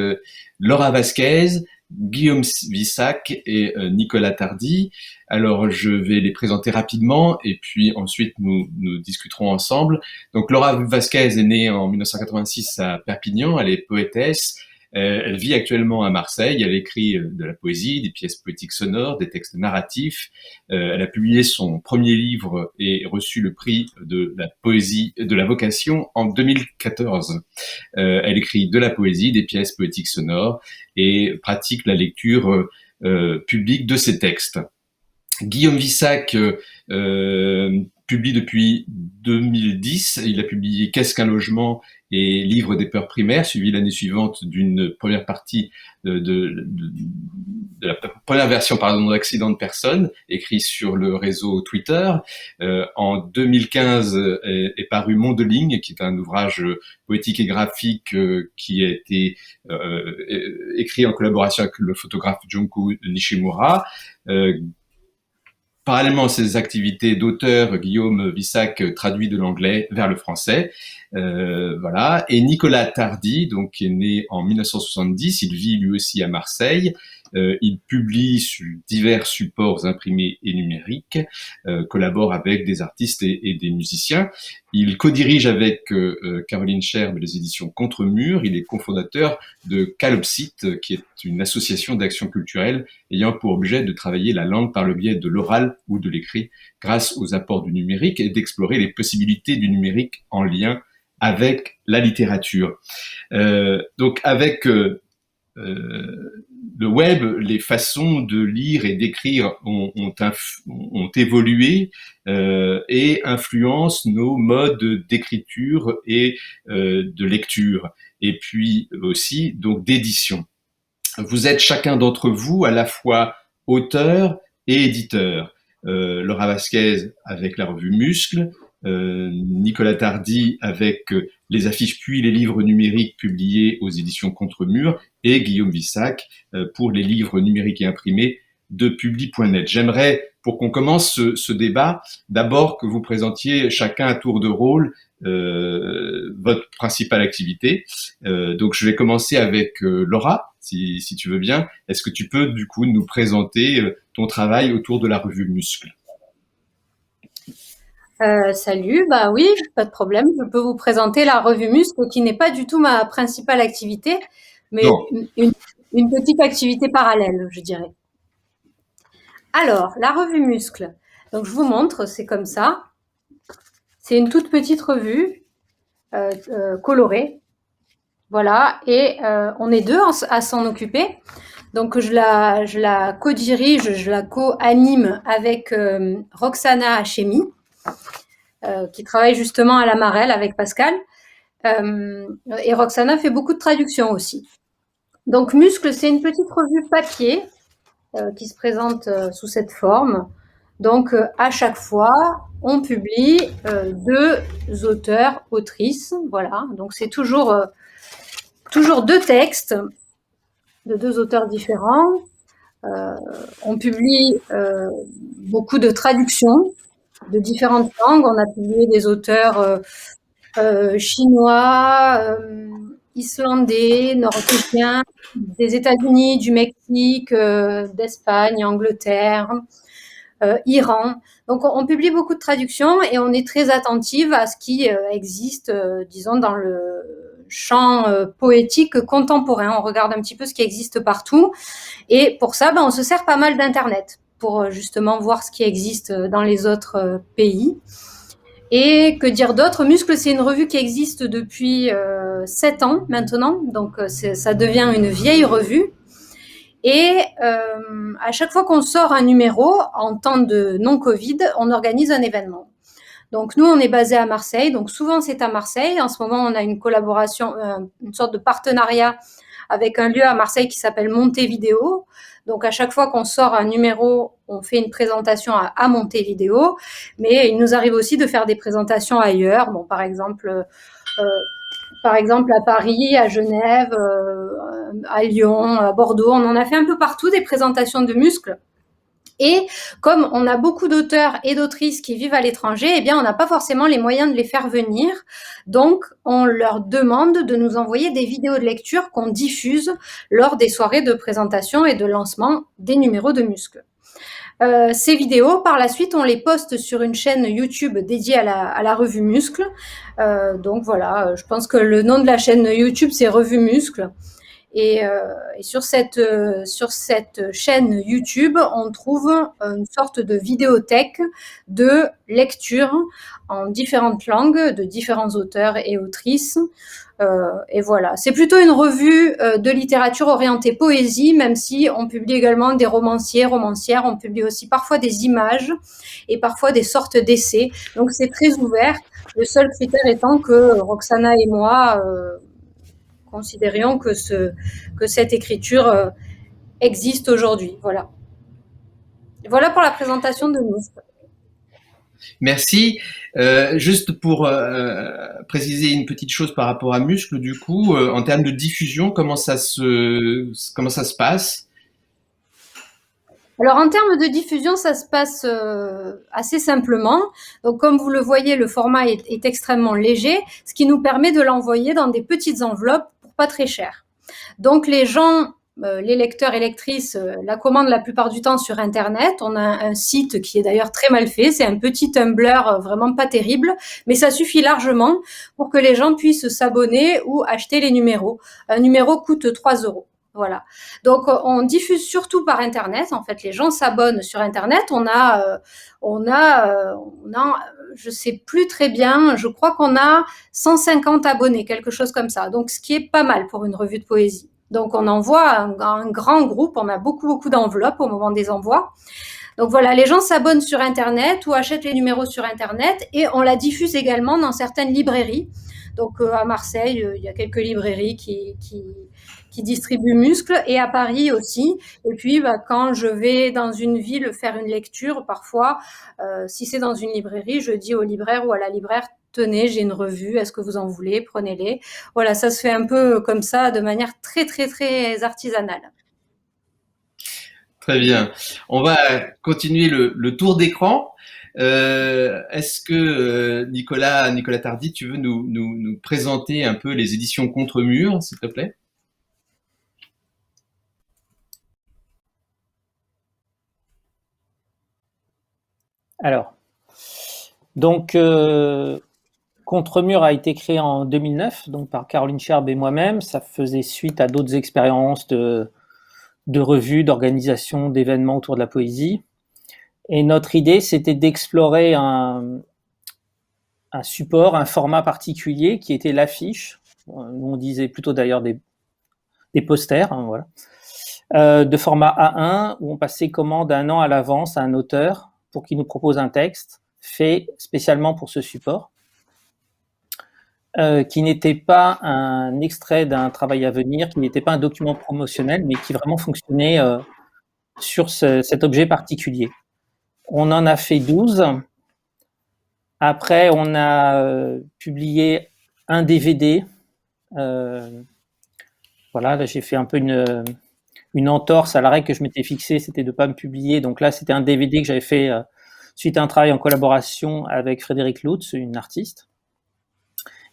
Laura Vasquez, Guillaume Vissac et Nicolas Tardy. Alors, je vais les présenter rapidement et puis ensuite nous discuterons ensemble. Donc, Laura Vasquez est née en 1986 à Perpignan. Elle est poétesse. Elle vit actuellement à Marseille. Elle écrit de la poésie, des pièces poétiques sonores, des textes narratifs. Elle a publié son premier livre et reçu le prix de la poésie, de la vocation en 2014. Elle écrit de la poésie, des pièces poétiques sonores et pratique la lecture publique de ses textes. Guillaume Vissac publie depuis 2010. Il a publié Qu'est-ce qu'un logement et Livre des peurs primaires, suivi l'année suivante d'une première partie de la première version d'Accident de personnes, écrit sur le réseau Twitter. En 2015 est paru Mondeling, qui est un ouvrage poétique et graphique qui a été écrit en collaboration avec le photographe Junko Nishimura. Parallèlement à ses activités d'auteur, Guillaume Vissac traduit de l'anglais vers le français. Voilà. Et Nicolas Tardy, donc, qui est né en 1970, il vit lui aussi à Marseille. Il publie sur divers supports imprimés et numériques, collabore avec des artistes et des musiciens. Il co-dirige avec Caroline Cherb les éditions Contre-Mur. Il est cofondateur de Calopsite, qui est une association d'action culturelle ayant pour objet de travailler la langue par le biais de l'oral ou de l'écrit grâce aux apports du numérique et d'explorer les possibilités du numérique en lien avec la littérature. Donc avec le web, les façons de lire et d'écrire ont évolué et influencent nos modes d'écriture et de lecture, et puis aussi donc d'édition. Vous êtes chacun d'entre vous à la fois auteur et éditeur. Laura Vasquez avec la revue Muscle, Nicolas Tardy avec les affiches puis les livres numériques publiés aux éditions Contre-Mur, et Guillaume Vissac pour les livres numériques et imprimés de Publi.net. J'aimerais, pour qu'on commence ce débat, d'abord que vous présentiez chacun à tour de rôle votre principale activité. Donc je vais commencer avec Laura, si tu veux bien. Est-ce que tu peux du coup nous présenter ton travail autour de la revue Muscle? Salut, bah oui, pas de problème. Je peux vous présenter la revue Muscle, qui n'est pas du tout ma principale activité, mais une petite activité parallèle, je dirais. Alors, la revue Muscle. Donc, je vous montre, c'est comme ça. C'est une toute petite revue colorée. Voilà, et on est deux à s'en occuper. Donc, je la co-dirige, je la co-anime avec Roxana Hachemi, qui travaille justement à la Marelle avec Pascal. Et Roxana fait beaucoup de traductions aussi. Donc, Muscle, c'est une petite revue papier qui se présente sous cette forme. Donc, à chaque fois, on publie deux auteurs, autrices. Voilà, donc c'est toujours deux textes de deux auteurs différents. On publie beaucoup de traductions de différentes langues. On a publié des auteurs chinois, islandais, nord-africains, des États-Unis, du Mexique, d'Espagne, Angleterre, Iran. Donc on publie beaucoup de traductions et on est très attentive à ce qui existe, disons, dans le champ poétique contemporain. On regarde un petit peu ce qui existe partout et pour ça, on se sert pas mal d'Internet pour justement voir ce qui existe dans les autres pays. Et que dire d'autre? Muscle, c'est une revue qui existe depuis 7 ans maintenant, donc ça devient une vieille revue. Et à chaque fois qu'on sort un numéro, en temps de non-Covid, on organise un événement. Donc nous, on est basé à Marseille, donc souvent c'est à Marseille. En ce moment, on a une collaboration, une sorte de partenariat avec un lieu à Marseille qui s'appelle Montevideo. Donc à chaque fois qu'on sort un numéro, on fait une présentation à Montevideo, mais il nous arrive aussi de faire des présentations ailleurs. Bon, par exemple à Paris, à Genève, à Lyon, à Bordeaux. On en a fait un peu partout des présentations de Muscle. Et comme on a beaucoup d'auteurs et d'autrices qui vivent à l'étranger, eh bien, on n'a pas forcément les moyens de les faire venir. Donc, on leur demande de nous envoyer des vidéos de lecture qu'on diffuse lors des soirées de présentation et de lancement des numéros de Muscles. Ces vidéos, par la suite, on les poste sur une chaîne YouTube dédiée à la revue Muscles. Donc voilà, je pense que le nom de la chaîne YouTube, c'est Revue Muscles. Et sur cette chaîne YouTube, on trouve une sorte de vidéothèque de lecture en différentes langues, de différents auteurs et autrices. Et voilà, c'est plutôt une revue de littérature orientée poésie, même si on publie également des romanciers, romancières, on publie aussi parfois des images et parfois des sortes d'essais. Donc c'est très ouvert, le seul critère étant que Roxana et moi considérions que cette écriture existe aujourd'hui. Voilà. Voilà pour la présentation de Muscles. Merci. Juste pour préciser une petite chose par rapport à Muscles, du coup, en termes de diffusion, comment ça se passe? Alors en termes de diffusion, ça se passe assez simplement. Donc comme vous le voyez, le format est extrêmement léger, ce qui nous permet de l'envoyer dans des petites enveloppes pour pas très cher. Donc les gens, les lecteurs et lectrices, la commandent la plupart du temps sur Internet. On a un site qui est d'ailleurs très mal fait, c'est un petit Tumblr vraiment pas terrible, mais ça suffit largement pour que les gens puissent s'abonner ou acheter les numéros. Un numéro coûte 3 €. Voilà. Donc, on diffuse surtout par Internet. En fait, les gens s'abonnent sur Internet. On a, je sais plus très bien, je crois qu'on a 150 abonnés, quelque chose comme ça. Donc, ce qui est pas mal pour une revue de poésie. Donc, on envoie un grand groupe. On a beaucoup d'enveloppes au moment des envois. Donc voilà, les gens s'abonnent sur Internet ou achètent les numéros sur Internet et on la diffuse également dans certaines librairies. Donc à Marseille, il y a quelques librairies qui distribuent Muscles et à Paris aussi. Et puis quand je vais dans une ville faire une lecture, parfois, si c'est dans une librairie, je dis au libraire ou à la libraire, tenez, j'ai une revue, est-ce que vous en voulez? Prenez-les. Voilà, ça se fait un peu comme ça, de manière très artisanale. Très bien. On va continuer le tour d'écran. Est-ce que Nicolas Tardy, tu veux nous présenter un peu les éditions Contre-Mur, s'il te plaît? Alors, donc Contre-Mur a été créé en 2009, donc par Caroline Cherb et moi-même. Ça faisait suite à d'autres expériences de revues, d'organisation, d'événements autour de la poésie. Et notre idée, c'était d'explorer un support, un format particulier qui était l'affiche. Nous, on disait plutôt d'ailleurs des posters, hein, voilà. De format A1, où on passait commande un an à l'avance à un auteur pour qu'il nous propose un texte fait spécialement pour ce support, qui n'était pas un extrait d'un travail à venir, qui n'était pas un document promotionnel, mais qui vraiment fonctionnait sur cet objet particulier. On en a fait 12. Après, on a publié un DVD. Voilà, là, j'ai fait un peu une entorse à la règle que je m'étais fixée, c'était de ne pas me publier. Donc là, c'était un DVD que j'avais fait suite à un travail en collaboration avec Frédéric Lutz, une artiste.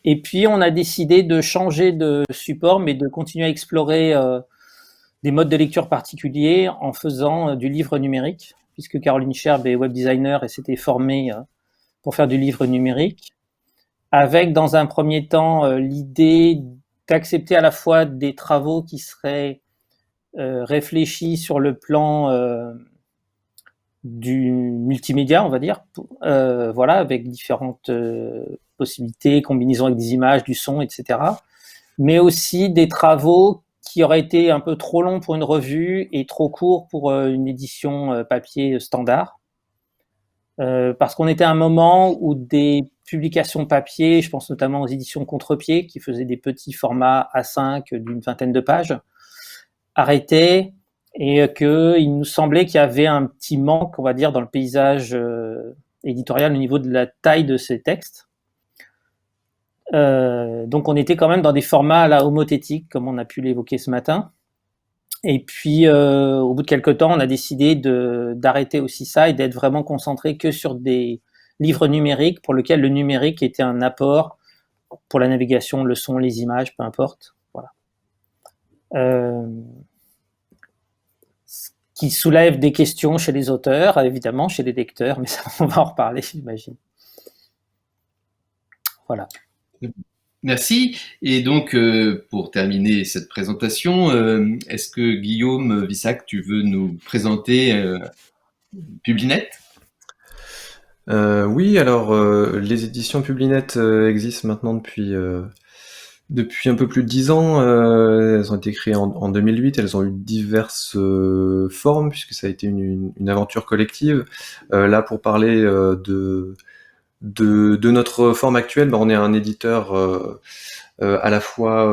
Et puis, on a décidé de changer de support, mais de continuer à explorer des modes de lecture particuliers en faisant du livre numérique, puisque Caroline Cherb est web designer et s'était formée pour faire du livre numérique, avec dans un premier temps l'idée d'accepter à la fois des travaux qui seraient réfléchis sur le plan du multimédia, on va dire, voilà, avec différentes possibilités, combinaisons avec des images, du son, etc. Mais aussi des travaux qui auraient été un peu trop longs pour une revue et trop courts pour une édition papier standard. Parce qu'on était à un moment où des publications papier, je pense notamment aux éditions Contre-Pied, qui faisaient des petits formats A5 d'une vingtaine de pages, arrêtaient, et qu'il nous semblait qu'il y avait un petit manque, on va dire, dans le paysage éditorial au niveau de la taille de ces textes. Donc on était quand même dans des formats à la homothétique, comme on a pu l'évoquer ce matin. Et puis, au bout de quelques temps, on a décidé d'arrêter aussi ça et d'être vraiment concentré que sur des livres numériques pour lesquels le numérique était un apport pour la navigation, le son, les images, peu importe. Voilà. Qui soulève des questions chez les auteurs, évidemment, chez les lecteurs, mais ça, on va en reparler, j'imagine. Voilà. Merci. Et donc, pour terminer cette présentation, est-ce que Guillaume Vissac, tu veux nous présenter Publinet ? Oui, alors les éditions Publinet existent maintenant depuis un peu plus de 10 ans. Elles ont été créées en 2008. Elles ont eu diverses formes puisque ça a été une aventure collective. Là, pour parler de notre forme actuelle, on est un éditeur à la fois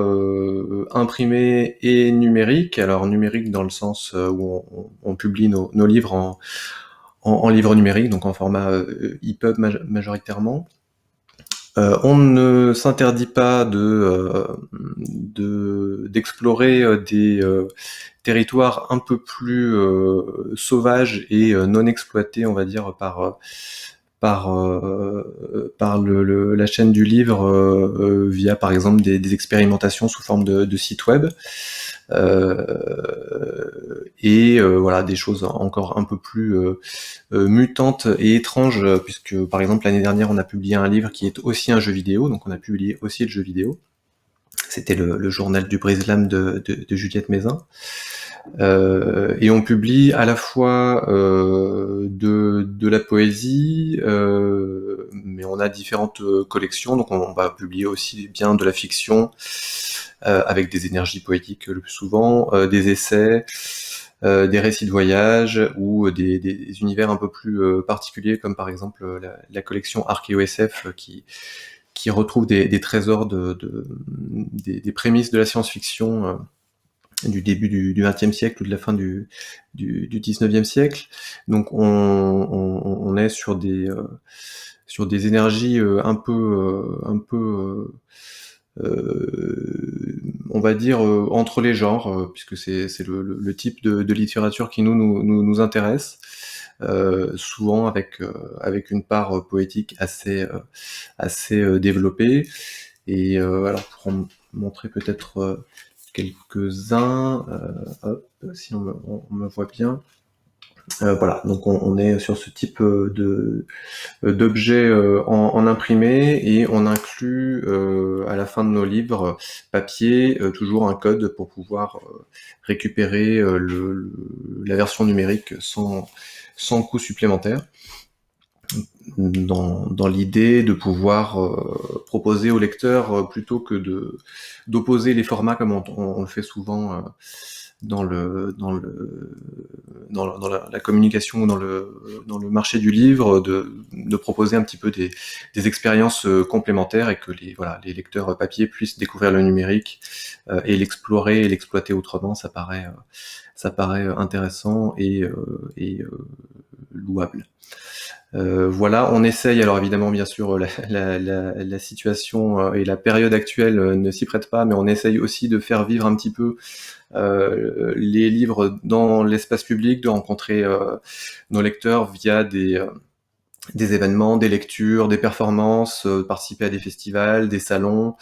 imprimé et numérique. Alors numérique dans le sens où on publie nos livres en livre numérique, donc en format EPUB majoritairement. On ne s'interdit pas d'explorer des territoires un peu plus sauvages et non exploités, on va dire, par la chaîne du livre via par exemple des expérimentations sous forme de sites web. Voilà, des choses encore un peu plus mutantes et étranges, puisque par exemple l'année dernière on a publié un livre qui est aussi un jeu vidéo, donc on a publié aussi le jeu vidéo. C'était le journal du Brise-Lames de Juliette Mézin. Et on publie à la fois de la poésie, mais on a différentes collections, donc on va publier aussi bien de la fiction, avec des énergies poétiques le plus souvent, des essais, des récits de voyage ou des univers un peu plus particuliers, comme par exemple la collection Archéo-SF qui retrouve des trésors des prémices de la science-fiction du début du XXe siècle ou de la fin du XIXe siècle. Donc on est sur des énergies un peu on va dire entre les genres, puisque c'est le type de littérature qui nous intéresse, souvent avec une part poétique assez développée. Et alors pour en montrer peut-être quelques-uns, si on me voit bien. Voilà, donc on est sur ce type d'objet en imprimé, et on inclut à la fin de nos livres papier toujours un code pour pouvoir récupérer la version numérique sans coût supplémentaire, dans l'idée de pouvoir proposer au lecteur, plutôt que d'opposer les formats comme on le fait souvent dans la communication, dans le marché du livre, de proposer un petit peu des expériences complémentaires, et que les lecteurs papier puissent découvrir le numérique et l'explorer et l'exploiter autrement. Ça paraît intéressant et louable. Voilà, on essaye, alors évidemment, bien sûr, la situation et la période actuelle ne s'y prête pas, mais on essaye aussi de faire vivre un petit peu les livres dans l'espace public, de rencontrer nos lecteurs via des événements, des lectures, des performances, participer à des festivals, des salons,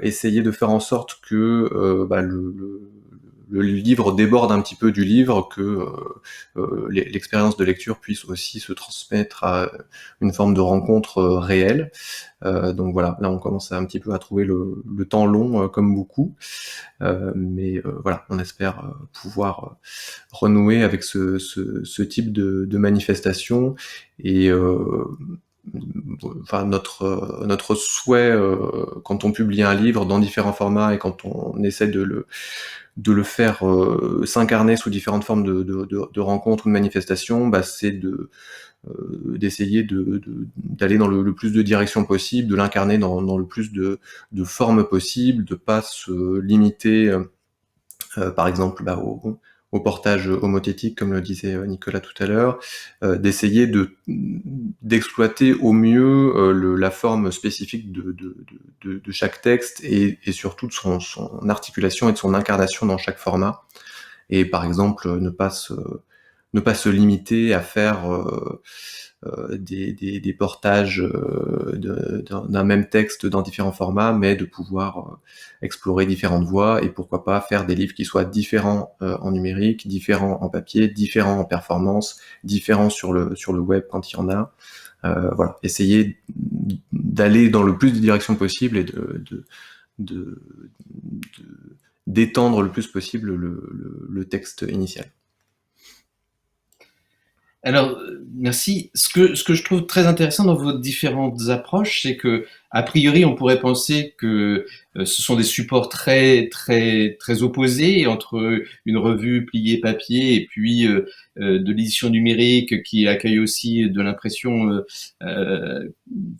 essayer de faire en sorte que le livre déborde un petit peu du livre, que l'expérience de lecture puisse aussi se transmettre à une forme de rencontre réelle. Donc voilà, là on commence un petit peu à trouver le temps long, comme beaucoup, mais voilà, on espère pouvoir renouer avec ce type de manifestation. Et enfin notre souhait, quand on publie un livre dans différents formats et quand on essaie de le faire s'incarner sous différentes formes de rencontres ou de manifestations, c'est d'essayer d'aller dans le plus de directions possible, de l'incarner dans le plus de formes possibles, de pas se limiter par exemple au au portage homothétique, comme le disait Nicolas tout à l'heure, d'essayer d'exploiter au mieux la forme spécifique de chaque texte et surtout de son articulation et de son incarnation dans chaque format. Et par exemple, ne pas se limiter à faire des portages d'un même texte dans différents formats, mais de pouvoir explorer différentes voies et pourquoi pas faire des livres qui soient différents en numérique, différents en papier, différents en performance, différents sur le web quand il y en a. Voilà, essayer d'aller dans le plus de directions possibles et d'étendre le plus possible le texte initial. Alors, merci. Ce que je trouve très intéressant dans vos différentes approches, c'est que, a priori, on pourrait penser que ce sont des supports très, très, très opposés entre une revue pliée papier et puis de l'édition numérique qui accueille aussi de l'impression, de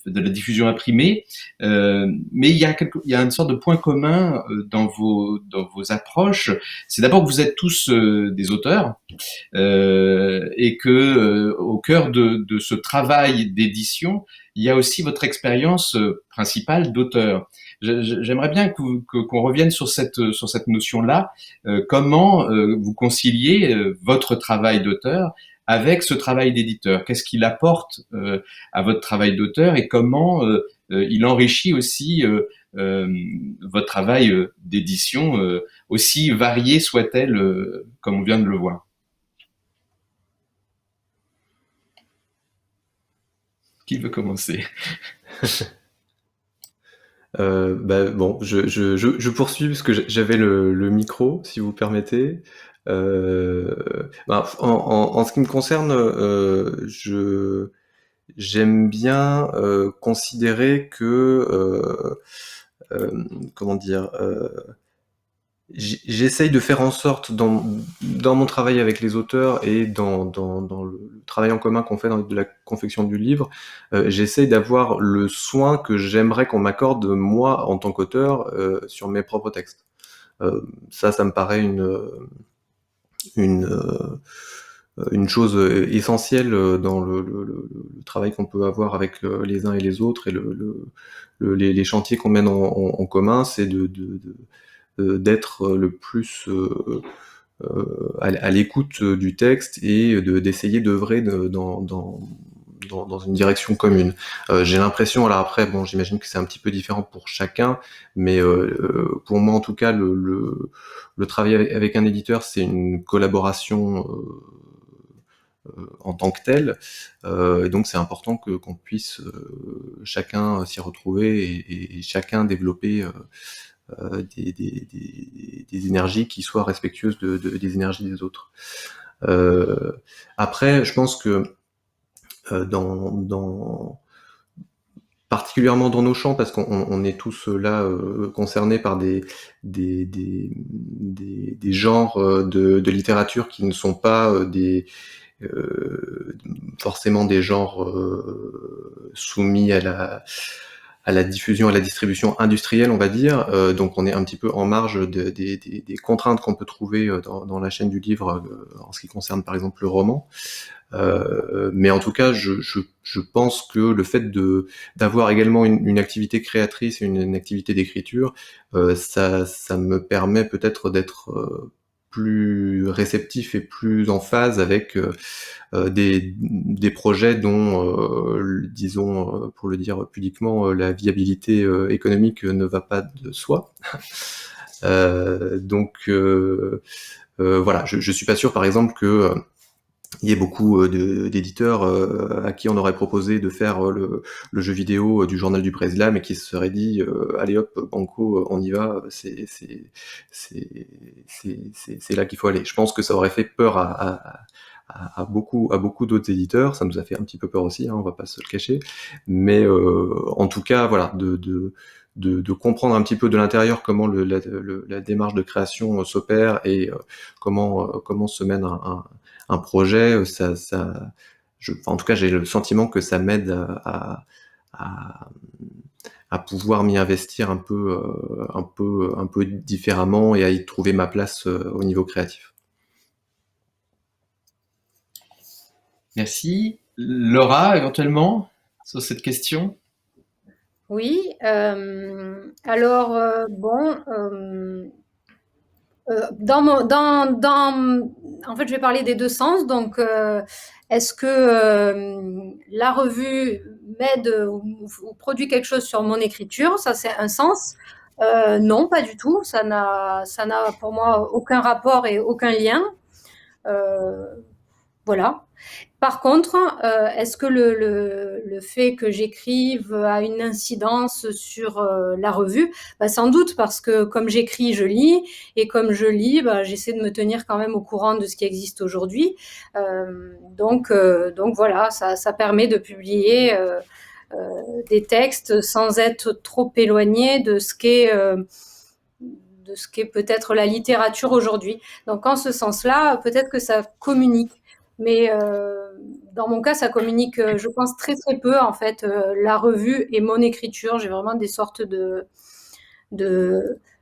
la diffusion imprimée. Mais il y a une sorte de point commun dans vos approches. C'est d'abord que vous êtes tous des auteurs. Et que au cœur de ce travail d'édition, il y a aussi votre expérience principale d'auteur. J'aimerais bien qu'on revienne sur cette notion-là. Comment vous conciliez votre travail d'auteur avec ce travail d'éditeur? Qu'est-ce qu'il apporte à votre travail d'auteur et comment il enrichit aussi votre travail d'édition, aussi variée soit-elle, comme on vient de le voir? Qui veut commencer? Bon, je poursuis parce que j'avais le micro, si vous permettez. En ce qui me concerne, j'aime bien considérer que comment dire, j'essaye de faire en sorte dans mon travail avec les auteurs et dans le travail en commun qu'on fait dans de la confection du livre, j'essaye d'avoir le soin que j'aimerais qu'on m'accorde moi en tant qu'auteur sur mes propres textes. Ça me paraît une chose essentielle dans le travail qu'on peut avoir avec les uns et les autres et les chantiers qu'on mène en commun, c'est d'être le plus à l'écoute du texte et d'essayer d'œuvrer dans une direction commune. J'ai l'impression, alors après, bon, j'imagine que c'est un petit peu différent pour chacun, mais pour moi en tout cas, le travail avec un éditeur, c'est une collaboration en tant que telle, et donc c'est important qu'on puisse chacun s'y retrouver et chacun développer des énergies qui soient respectueuses des énergies des autres. Après, je pense que particulièrement dans nos champs, parce qu'on est tous là concernés par des genres de littérature qui ne sont pas forcément des genres soumis à la diffusion, à la distribution industrielle, on va dire. Donc on est un petit peu en marge des contraintes qu'on peut trouver dans la chaîne du livre en ce qui concerne par exemple le roman. Mais en tout cas, je pense que le fait d'avoir également une activité créatrice et une activité d'écriture, ça me permet peut-être d'être plus réceptif et plus en phase avec des projets dont, disons, pour le dire pudiquement, la viabilité économique ne va pas de soi. Donc voilà, je suis pas sûr, par exemple, que il y a beaucoup d'éditeurs à qui on aurait proposé de faire le jeu vidéo du Journal du Breslam et qui se seraient dit allez hop, banco, on y va, c'est là qu'il faut aller. Je pense que ça aurait fait peur à beaucoup d'autres éditeurs. Ça nous a fait un petit peu peur aussi, hein, on va pas se le cacher. Mais en tout cas, voilà, de comprendre un petit peu de l'intérieur comment la démarche de création s'opère et comment se mène un projet, en tout cas, j'ai le sentiment que ça m'aide à pouvoir m'y investir un peu différemment et à y trouver ma place au niveau créatif. Merci. Laura, éventuellement, sur cette question? Oui, alors, bon, en fait, je vais parler des deux sens. Donc, est-ce que la revue m'aide ou produit quelque chose sur mon écriture? Ça, c'est un sens. Non, pas du tout. Ça n'a pour moi aucun rapport et aucun lien. Voilà. Par contre, est-ce que le fait que j'écrive a une incidence sur la revue? Bah, sans doute, parce que comme j'écris, je lis, et comme je lis, bah, j'essaie de me tenir quand même au courant de ce qui existe aujourd'hui. Donc voilà, ça permet de publier des textes sans être trop éloigné de ce qu'est peut-être la littérature aujourd'hui. Donc en ce sens-là, peut-être que ça communique. Mais dans mon cas, ça communique, je pense, très très peu, en fait, la revue et mon écriture. J'ai vraiment des sortes de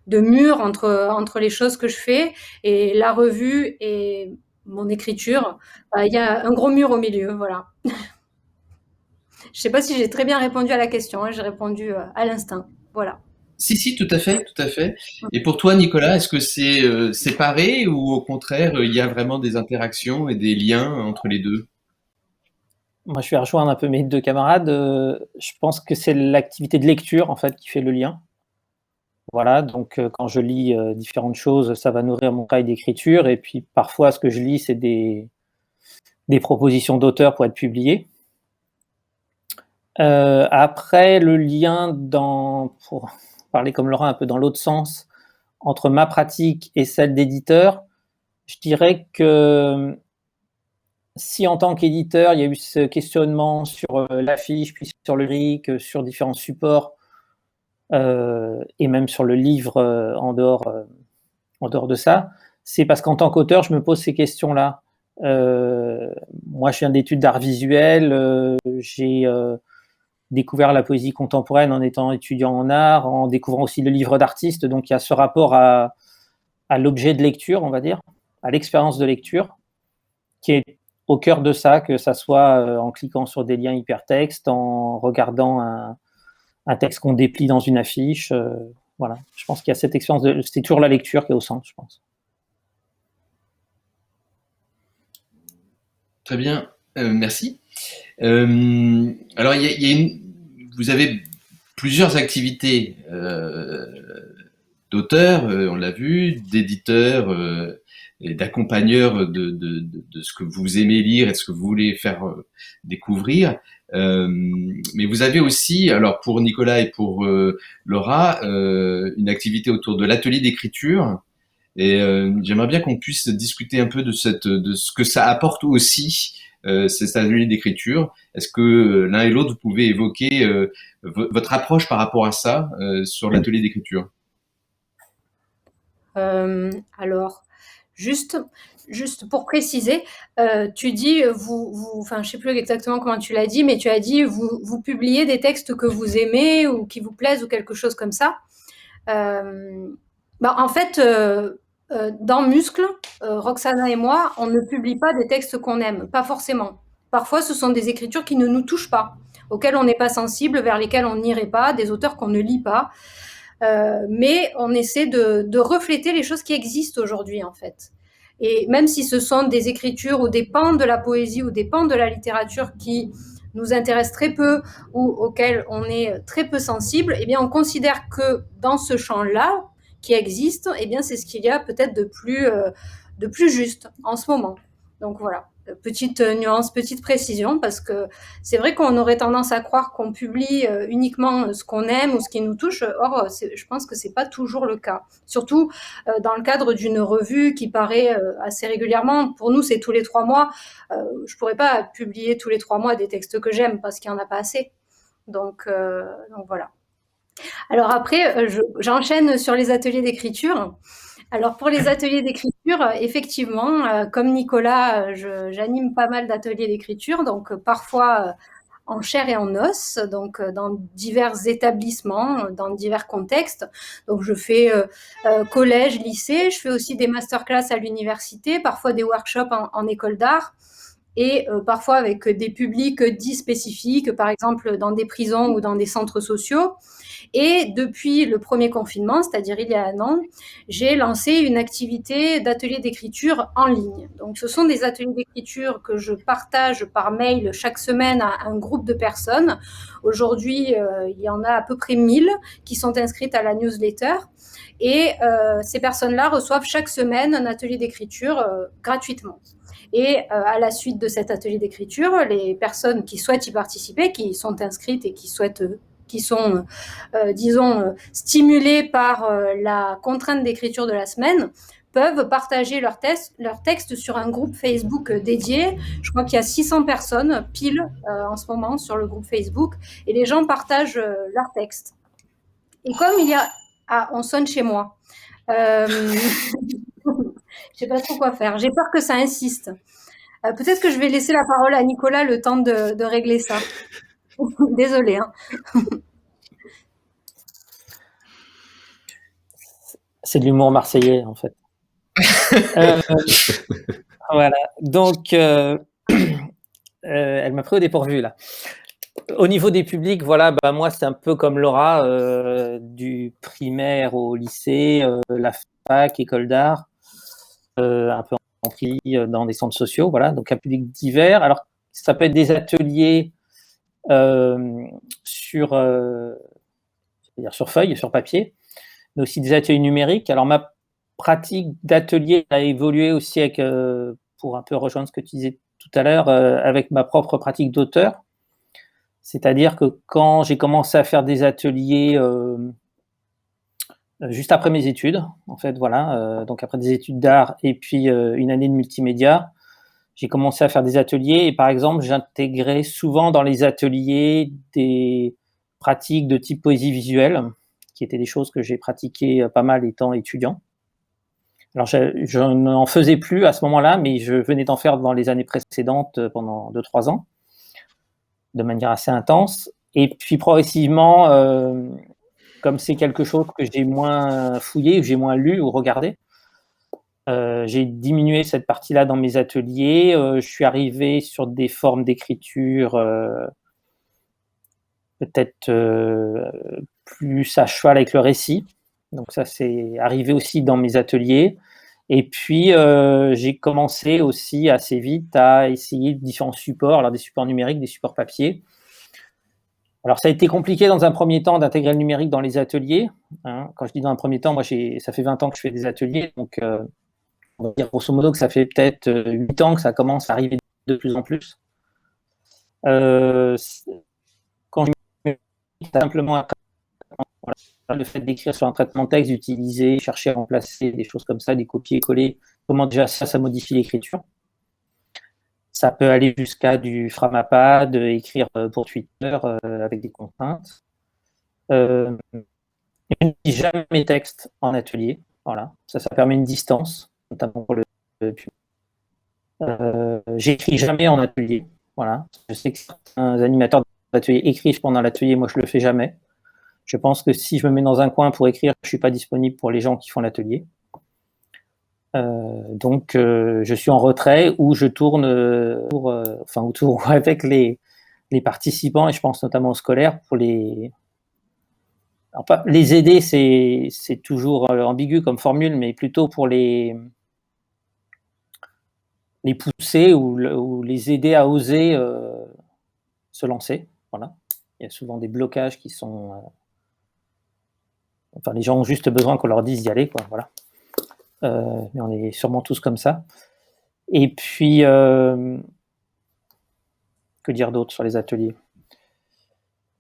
murs entre les choses que je fais, et la revue et mon écriture. Il y a un gros mur au milieu, voilà. Je ne sais pas si j'ai très bien répondu à la question, hein, j'ai répondu à l'instinct. Voilà. Si, tout à fait, tout à fait. Et pour toi, Nicolas, est-ce que c'est séparé ou au contraire, il y a vraiment des interactions et des liens entre les deux? Moi, je vais rejoindre un peu mes deux camarades. Je pense que c'est l'activité de lecture, en fait, qui fait le lien. Voilà, donc quand je lis différentes choses, ça va nourrir mon travail d'écriture. Et puis parfois, ce que je lis, c'est des propositions d'auteurs pour être publiées. Après, le lien pour parler comme Laurent, un peu dans l'autre sens, entre ma pratique et celle d'éditeur, je dirais que si en tant qu'éditeur, il y a eu ce questionnement sur l'affiche, puis sur le lyrique, sur différents supports, et même sur le livre en dehors de ça, c'est parce qu'en tant qu'auteur, je me pose ces questions-là. Moi, je viens d'études d'art visuel, j'ai découvert la poésie contemporaine en étant étudiant en art, en découvrant aussi le livre d'artiste. Donc, il y a ce rapport à l'objet de lecture, on va dire, à l'expérience de lecture, qui est au cœur de ça, que ça soit en cliquant sur des liens hypertextes, en regardant un texte qu'on déplie dans une affiche. Voilà, je pense qu'il y a cette expérience c'est toujours la lecture qui est au centre, je pense. Très bien, merci. Alors, vous avez plusieurs activités d'auteurs, on l'a vu, d'éditeurs et d'accompagneurs de ce que vous aimez lire et ce que vous voulez faire découvrir. Mais vous avez aussi, alors pour Nicolas et pour Laura, une activité autour de l'atelier d'écriture. Et j'aimerais bien qu'on puisse discuter un peu de ce que ça apporte aussi, cet atelier d'écriture. Est-ce que l'un et l'autre, vous pouvez évoquer votre approche par rapport à ça sur l'atelier d'écriture? Alors, juste pour préciser, tu dis, enfin, je sais plus exactement comment tu l'as dit, mais tu as dit, vous publiez des textes que vous aimez ou qui vous plaisent ou quelque chose comme ça. En fait, dans Muscle, Roxana et moi, on ne publie pas des textes qu'on aime, pas forcément. Parfois, ce sont des écritures qui ne nous touchent pas, auxquelles on n'est pas sensible, vers lesquelles on n'irait pas, des auteurs qu'on ne lit pas. Mais on essaie de refléter les choses qui existent aujourd'hui, en fait. Et même si ce sont des écritures ou des pans de la poésie ou des pans de la littérature qui nous intéressent très peu ou auxquels on est très peu sensible, eh bien, on considère que dans ce champ-là, qui existe, eh bien, c'est ce qu'il y a peut-être de plus juste en ce moment. Donc voilà, petite nuance, petite précision, parce que c'est vrai qu'on aurait tendance à croire qu'on publie uniquement ce qu'on aime ou ce qui nous touche. Or, je pense que c'est pas toujours le cas. Surtout dans le cadre d'une revue qui paraît assez régulièrement. Pour nous, c'est tous les 3 mois. Je pourrais pas publier tous les 3 mois des textes que j'aime parce qu'il y en a pas assez. Donc voilà. Alors après, j'enchaîne sur les ateliers d'écriture. Alors pour les ateliers d'écriture, effectivement, comme Nicolas, j'anime pas mal d'ateliers d'écriture, donc parfois en chair et en os, donc dans divers établissements, dans divers contextes. Donc je fais collège, lycée, je fais aussi des masterclass à l'université, parfois des workshops en école d'art. et parfois avec des publics dits spécifiques, par exemple dans des prisons ou dans des centres sociaux. Et depuis le premier confinement, c'est-à-dire il y a 1 an, j'ai lancé une activité d'atelier d'écriture en ligne. Donc ce sont des ateliers d'écriture que je partage par mail chaque semaine à un groupe de personnes. Aujourd'hui, il y en a à peu près 1000 qui sont inscrites à la newsletter. Et ces personnes-là reçoivent chaque semaine un atelier d'écriture gratuitement. Et à la suite de cet atelier d'écriture, les personnes qui souhaitent y participer, qui sont inscrites et qui sont, disons, stimulées par la contrainte d'écriture de la semaine, peuvent partager leur texte sur un groupe Facebook dédié. Je crois qu'il y a 600 personnes pile en ce moment sur le groupe Facebook, et les gens partagent leurs textes. Et comme il y a... Ah, on sonne chez moi. Je sais pas trop quoi faire. J'ai peur que ça insiste. Peut-être que je vais laisser la parole à Nicolas le temps de régler ça. Désolée. Hein. C'est de l'humour marseillais, en fait. Voilà. Donc, elle m'a pris au dépourvu, là. Au niveau des publics, voilà, bah, moi, c'est un peu comme Laura, du primaire au lycée, la fac, école d'art, un peu en tri dans des centres sociaux, voilà, donc un public divers. Alors, ça peut être des ateliers sur feuille, sur papier, mais aussi des ateliers numériques. Alors, ma pratique d'atelier a évolué aussi avec, pour un peu rejoindre ce que tu disais tout à l'heure, avec ma propre pratique d'auteur. C'est-à-dire que quand j'ai commencé à faire des ateliers juste après mes études, en fait, voilà, donc après des études d'art et puis une année de multimédia, j'ai commencé à faire des ateliers et par exemple, j'intégrais souvent dans les ateliers des pratiques de type poésie visuelle, qui étaient des choses que j'ai pratiquées pas mal étant étudiant. Alors, je n'en faisais plus à ce moment-là, mais je venais d'en faire dans les années précédentes pendant 2-3 ans, de manière assez intense. Et puis progressivement, comme c'est quelque chose que j'ai moins fouillé, que j'ai moins lu ou regardé, j'ai diminué cette partie-là dans mes ateliers. Je suis arrivé sur des formes d'écriture peut-être plus à cheval avec le récit. Donc ça, c'est arrivé aussi dans mes ateliers. Et puis, j'ai commencé aussi assez vite à essayer différents supports, alors des supports numériques, des supports papier. Alors, ça a été compliqué dans un premier temps d'intégrer le numérique dans les ateliers. Hein. Quand je dis dans un premier temps, moi, ça fait 20 ans que je fais des ateliers. Donc, on va dire grosso modo que ça fait peut-être 8 ans que ça commence à arriver de plus en plus. Quand je me simplement voilà, le fait d'écrire sur un traitement de texte, d'utiliser, chercher à remplacer des choses comme ça, des copier-coller, comment déjà ça modifie l'écriture. Ça peut aller jusqu'à du Framapad, écrire pour Twitter avec des contraintes. Je ne lis jamais mes textes en atelier. Voilà. Ça permet une distance, notamment pour le public. J'écris jamais en atelier. Voilà. Je sais que certains animateurs d'atelier écrivent pendant l'atelier, moi je le fais jamais. Je pense que si je me mets dans un coin pour écrire, je ne suis pas disponible pour les gens qui font l'atelier. Donc, je suis en retrait ou je tourne autour avec les participants, et je pense notamment aux scolaires, pour les... Alors, pas, les aider, c'est toujours ambigu comme formule, mais plutôt pour les pousser ou les aider à oser se lancer. Voilà. Il y a souvent des blocages qui sont... Enfin, les gens ont juste besoin qu'on leur dise d'y aller, quoi. Voilà. Mais on est sûrement tous comme ça. Et puis, que dire d'autre sur les ateliers ?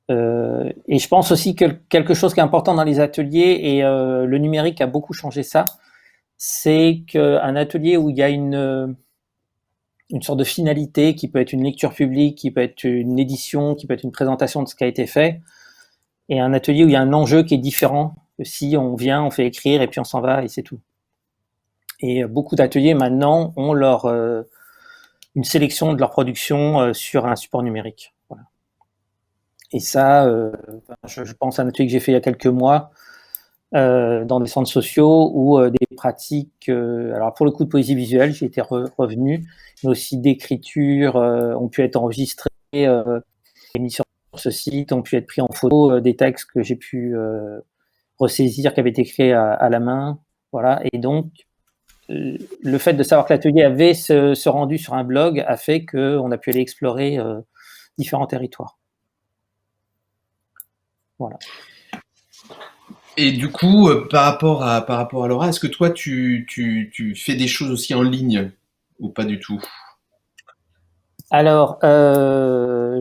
Et je pense aussi que quelque chose qui est important dans les ateliers, et le numérique a beaucoup changé ça, c'est qu'un atelier où il y a une sorte de finalité, qui peut être une lecture publique, qui peut être une édition, qui peut être une présentation de ce qui a été fait, et un atelier où il y a un enjeu qui est différent que si on vient, on fait écrire et puis on s'en va et c'est tout. Et beaucoup d'ateliers maintenant ont une sélection de leur production sur un support numérique. Voilà. Et ça, je pense à un atelier que j'ai fait il y a quelques mois dans des centres sociaux ou des pratiques, alors pour le coup de poésie visuelle, j'y étais revenu, mais aussi d'écriture ont pu être enregistrés, mis sur ce site, ont pu être pris en photo, des textes que j'ai pu ressaisir, qui avaient été créés à la main. Voilà. Et donc, le fait de savoir que l'atelier avait ce rendu sur un blog a fait qu'on a pu aller explorer différents territoires. Voilà. Et du coup, par rapport à Laura, est-ce que toi, tu fais des choses aussi en ligne ou pas du tout? Alors,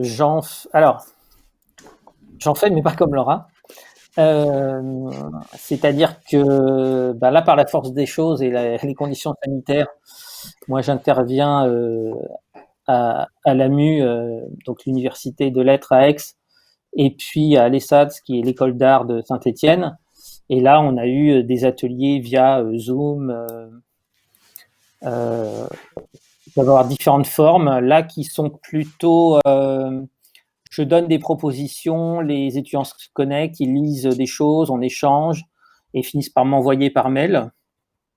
j'en fais, mais pas comme Laura. C'est-à-dire que là, par la force des choses et les conditions sanitaires, moi j'interviens à l'AMU, donc l'université de lettres à Aix, et puis à l'ESSADS, qui est l'école d'art de Saint-Étienne. Et là, on a eu des ateliers via Zoom, d'avoir différentes formes, là qui sont plutôt... je donne des propositions, les étudiants se connectent, ils lisent des choses, on échange et finissent par m'envoyer par mail.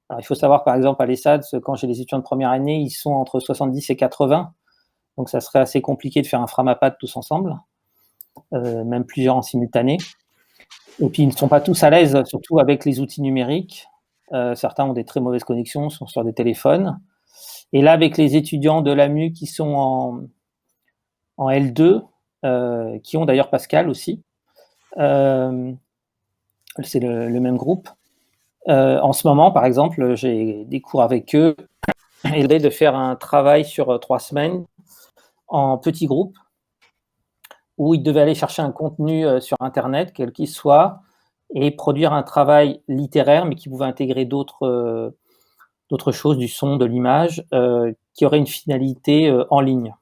Alors, il faut savoir, par exemple, à l'ESSADS, quand j'ai les étudiants de première année, ils sont entre 70 et 80. Donc, ça serait assez compliqué de faire un Framapat tous ensemble, même plusieurs en simultané. Et puis, ils ne sont pas tous à l'aise, surtout avec les outils numériques. Certains ont des très mauvaises connexions, sont sur des téléphones. Et là, avec les étudiants de l'AMU qui sont en L2, qui ont d'ailleurs Pascal aussi, c'est le même groupe. En ce moment, par exemple, j'ai des cours avec eux et de faire un travail sur 3 semaines en petits groupes où ils devaient aller chercher un contenu sur Internet, quel qu'il soit, et produire un travail littéraire, mais qui pouvait intégrer d'autres choses, du son, de l'image, qui aurait une finalité en ligne.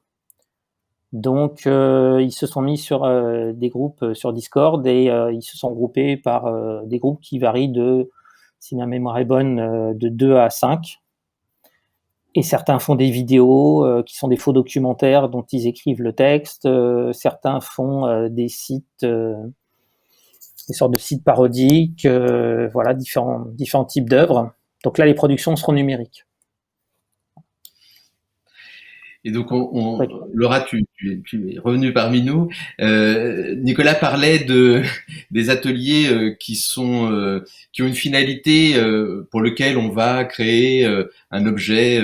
Donc, ils se sont mis sur des groupes sur Discord et ils se sont groupés par des groupes qui varient de, si ma mémoire est bonne, de 2 à 5. Et certains font des vidéos qui sont des faux documentaires dont ils écrivent le texte. Certains font des sites, des sortes de sites parodiques, voilà, différents types d'œuvres. Donc là, les productions seront numériques. Et donc, Laura, tu es revenue parmi nous. Nicolas parlait des ateliers qui ont une finalité pour lequel on va créer un objet,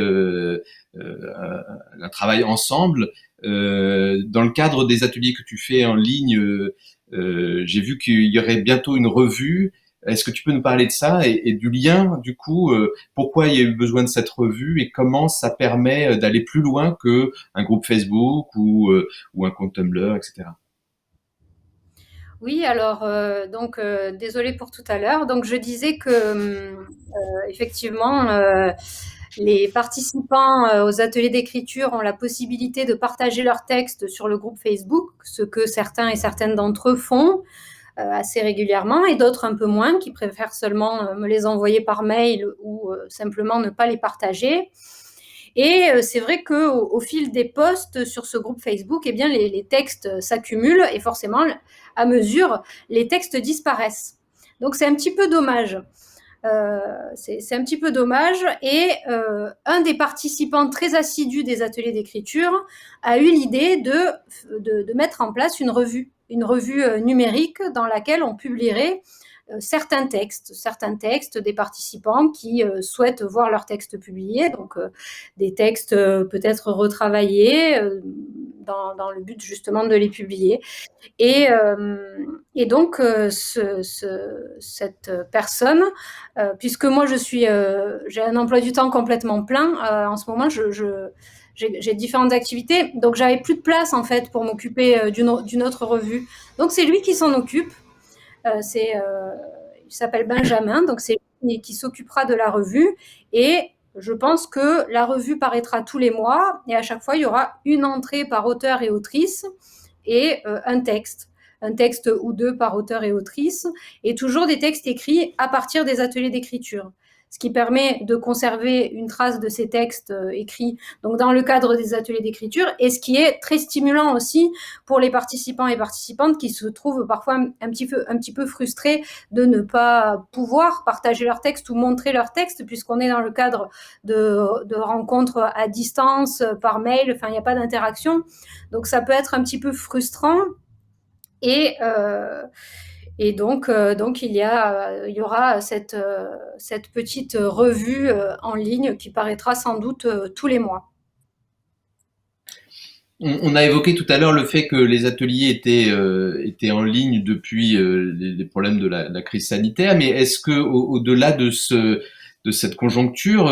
un travail ensemble. Dans le cadre des ateliers que tu fais en ligne, j'ai vu qu'il y aurait bientôt une revue. Est-ce que tu peux nous parler de ça et du lien, du coup, pourquoi il y a eu besoin de cette revue et comment ça permet d'aller plus loin que un groupe Facebook ou un compte Tumblr, etc. Oui, alors donc désolée pour tout à l'heure. Donc je disais que effectivement les participants aux ateliers d'écriture ont la possibilité de partager leurs textes sur le groupe Facebook, ce que certains et certaines d'entre eux font assez régulièrement et d'autres un peu moins qui préfèrent seulement me les envoyer par mail ou simplement ne pas les partager. Et c'est vrai qu'au fil des posts sur ce groupe Facebook, eh bien, les textes s'accumulent et forcément, à mesure, les textes disparaissent. Donc c'est un petit peu dommage. C'est un petit peu dommage et un des participants très assidus des ateliers d'écriture a eu l'idée de mettre en place une revue numérique dans laquelle on publierait certains textes des participants qui souhaitent voir leurs textes publiés, donc des textes peut-être retravaillés dans le but justement de les publier. Et donc, cette personne, puisque moi j'ai un emploi du temps complètement plein, en ce moment j'ai différentes activités, donc j'avais plus de place en fait pour m'occuper d'une autre revue. Donc c'est lui qui s'en occupe. Il s'appelle Benjamin, donc c'est lui qui s'occupera de la revue et je pense que la revue paraîtra tous les mois et à chaque fois il y aura une entrée par auteur et autrice et un texte ou deux par auteur et autrice et toujours des textes écrits à partir des ateliers d'écriture. ce qui permet de conserver une trace de ces textes écrits donc dans le cadre des ateliers d'écriture, et ce qui est très stimulant aussi pour les participants et participantes qui se trouvent parfois un petit peu frustrés de ne pas pouvoir partager leur texte ou montrer leur texte, puisqu'on est dans le cadre de rencontres à distance, par mail, enfin il n'y a pas d'interaction, donc ça peut être un petit peu frustrant. Et donc il y aura cette petite revue en ligne qui paraîtra sans doute tous les mois. On a évoqué tout à l'heure le fait que les ateliers étaient en ligne depuis les problèmes de la crise sanitaire, mais est-ce que au-delà de cette conjoncture,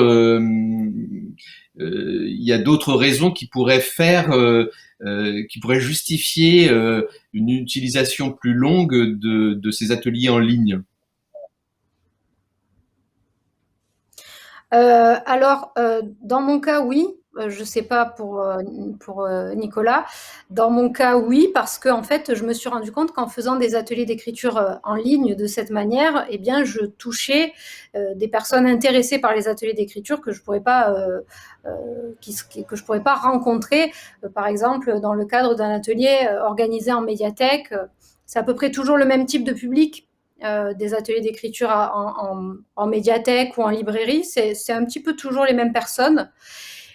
il y a d'autres raisons qui pourraient qui pourraient justifier une utilisation plus longue de ces ateliers en ligne? Alors, dans mon cas, oui. Je sais pas pour Nicolas. Dans mon cas, oui, parce que en fait, je me suis rendu compte qu'en faisant des ateliers d'écriture en ligne de cette manière, eh bien, je touchais des personnes intéressées par les ateliers d'écriture que je pourrais pas que je pourrais pas rencontrer, par exemple, dans le cadre d'un atelier organisé en médiathèque. C'est à peu près toujours le même type de public. Des ateliers d'écriture en médiathèque ou en librairie, c'est un petit peu toujours les mêmes personnes.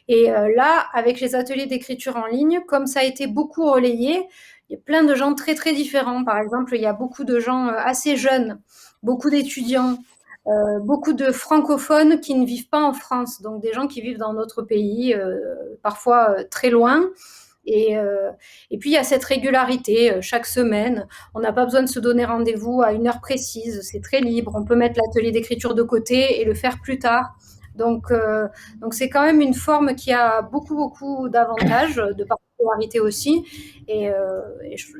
Et là, avec les ateliers d'écriture en ligne, comme ça a été beaucoup relayé, il y a plein de gens très très différents. Par exemple, il y a beaucoup de gens assez jeunes, beaucoup d'étudiants, beaucoup de francophones qui ne vivent pas en France, donc des gens qui vivent dans notre pays, parfois très loin. Et puis il y a cette régularité, chaque semaine, on n'a pas besoin de se donner rendez-vous à une heure précise, c'est très libre, on peut mettre l'atelier d'écriture de côté et le faire plus tard. Donc c'est quand même une forme qui a beaucoup d'avantages, de particularités aussi, et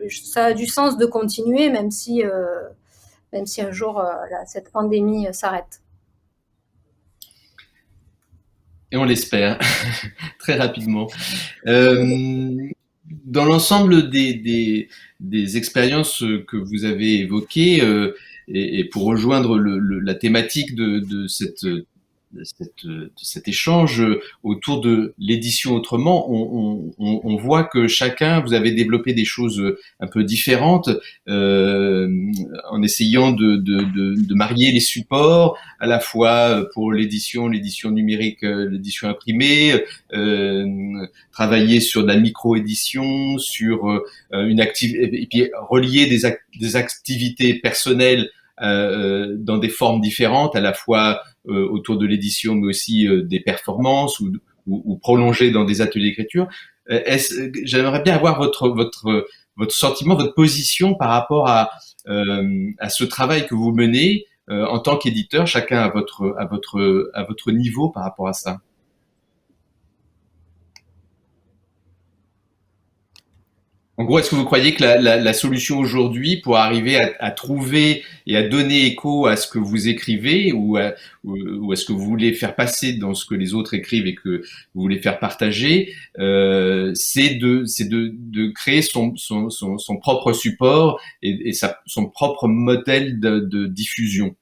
ça a du sens de continuer, même si un jour cette pandémie s'arrête. Et on l'espère très rapidement. Dans l'ensemble des expériences que vous avez évoquées, et pour rejoindre la thématique de cet échange autour de l'édition autrement, on voit que chacun, vous avez développé des choses un peu différentes, en essayant de marier les supports, à la fois pour l'édition numérique, l'édition imprimée, travailler sur de la micro-édition, sur et puis relier des activités personnelles dans des formes différentes, à la fois autour de l'édition, mais aussi des performances ou prolonger dans des ateliers d'écriture. J'aimerais bien avoir votre sentiment, votre position par rapport à ce travail que vous menez en tant qu'éditeur, chacun à votre niveau par rapport à ça. En gros, est-ce que vous croyez que la solution aujourd'hui pour arriver à trouver et à donner écho à ce que vous écrivez ou à ce que vous voulez faire passer dans ce que les autres écrivent et que vous voulez faire partager, c'est de créer son propre support et son propre modèle de diffusion?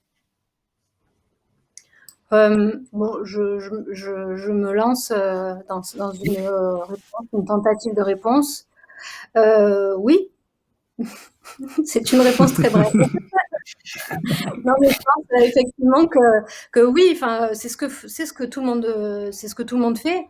Bon, je me lance dans une tentative de réponse. Oui, c'est une réponse très brève. Non, mais je pense effectivement que oui, enfin, c'est ce que tout le monde fait.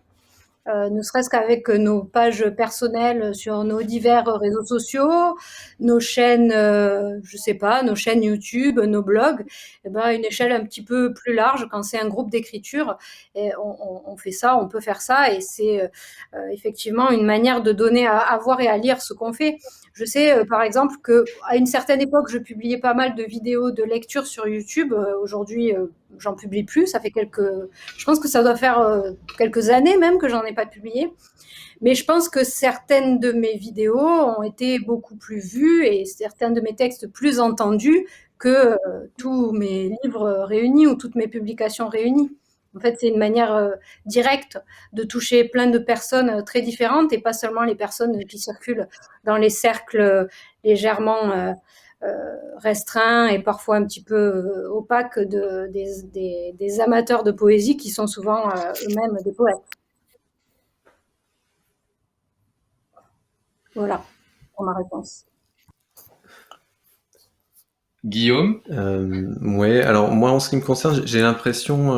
Ne serait-ce qu'avec nos pages personnelles sur nos divers réseaux sociaux, nos chaînes, je sais pas, nos chaînes YouTube, nos blogs, et ben, à une échelle un petit peu plus large, quand c'est un groupe d'écriture, et on fait ça, on peut faire ça, et c'est effectivement une manière de donner à voir et à lire ce qu'on fait. Je sais, par exemple, qu'à une certaine époque, je publiais pas mal de vidéos de lecture sur YouTube. Aujourd'hui, j'en publie plus. Ça fait je pense que ça doit faire quelques années même que j'en ai pas publié. Mais je pense que certaines de mes vidéos ont été beaucoup plus vues et certains de mes textes plus entendus que tous mes livres réunis ou toutes mes publications réunies. En fait, c'est une manière directe de toucher plein de personnes très différentes et pas seulement les personnes qui circulent dans les cercles légèrement restreints et parfois un petit peu opaques des amateurs de poésie qui sont souvent eux-mêmes des poètes. Voilà pour ma réponse. Guillaume? Ouais, alors moi en ce qui me concerne, j'ai l'impression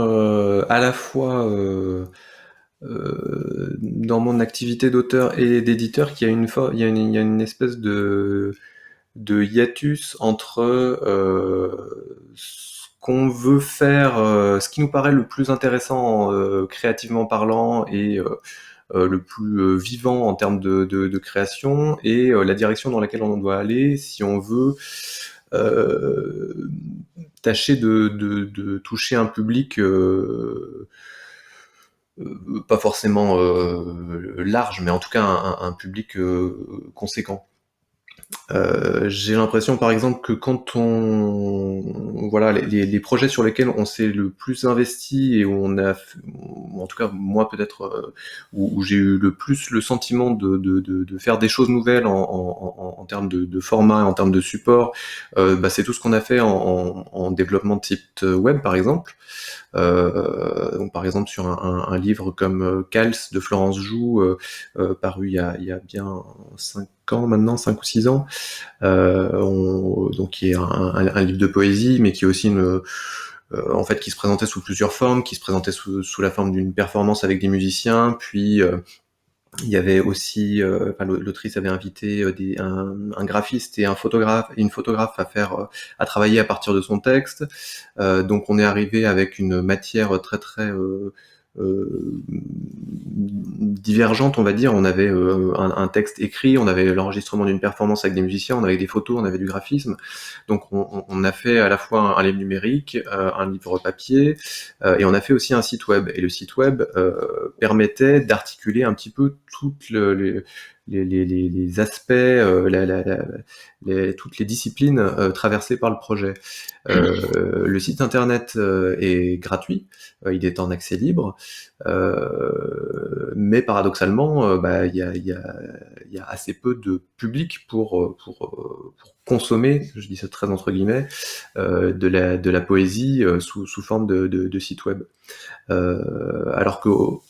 à la fois dans mon activité d'auteur et d'éditeur qu'il y a il y a une espèce de hiatus entre ce qu'on veut faire, ce qui nous paraît le plus intéressant créativement parlant et le plus vivant en termes de création et la direction dans laquelle on doit aller si on veut tâcher de toucher un public pas forcément large, mais en tout cas un public conséquent. J'ai l'impression par exemple que quand voilà les projets sur lesquels on s'est le plus investi et où on a, ou en tout cas moi peut-être où j'ai eu le plus le sentiment de faire des choses nouvelles en termes de format, en termes de support, c'est tout ce qu'on a fait en développement de site web par exemple. Donc par exemple sur un livre comme Cals de Florence Joux, paru il y a bien 5 ans maintenant, 5 ou 6 ans, donc qui est un livre de poésie, mais qui est aussi en fait qui se présentait sous plusieurs formes, qui se présentait sous la forme d'une performance avec des musiciens, puis il y avait aussi, l'autrice avait invité un graphiste et une photographe à travailler à partir de son texte. Donc on est arrivé avec une matière très très divergente, on va dire. On avait un texte écrit, on avait l'enregistrement d'une performance avec des musiciens, on avait des photos, on avait du graphisme. Donc on a fait à la fois un livre numérique, un livre papier, et on a fait aussi un site web. Et le site web permettait d'articuler un petit peu toutes les aspects, toutes les disciplines traversées par le projet. Le site internet est gratuit, il est en accès libre, mais paradoxalement, il y a assez peu de public pour consommer, je dis ça très entre guillemets, de la poésie sous forme de site web. Alors qu'au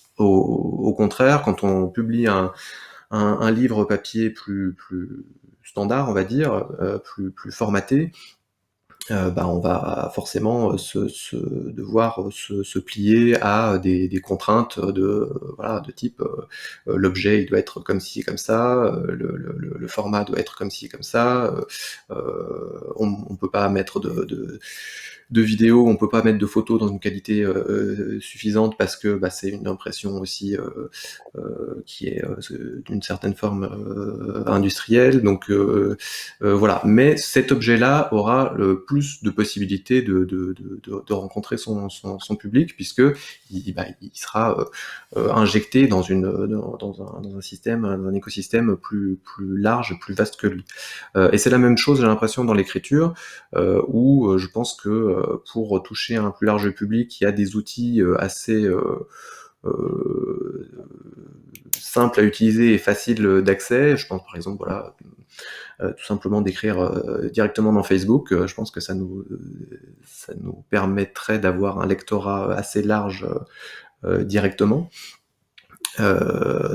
contraire, quand on publie un livre papier plus standard, on va dire, plus formaté, on va forcément devoir se plier à des contraintes de type l'objet il doit être comme ci comme ça, le format doit être comme ci comme ça, on peut pas mettre de vidéos, on peut pas mettre de photos dans une qualité suffisante parce que c'est une impression aussi qui est d'une certaine forme industrielle. Donc voilà. Mais cet objet-là aura plus de possibilités de rencontrer son public puisque il sera injecté dans un système, un écosystème plus large, plus vaste que lui. Et c'est la même chose, j'ai l'impression, dans l'écriture où je pense que pour toucher un plus large public, il y a des outils assez simple à utiliser et facile d'accès. Je pense par exemple tout simplement d'écrire directement dans Facebook. Je pense que ça nous permettrait d'avoir un lectorat assez large directement.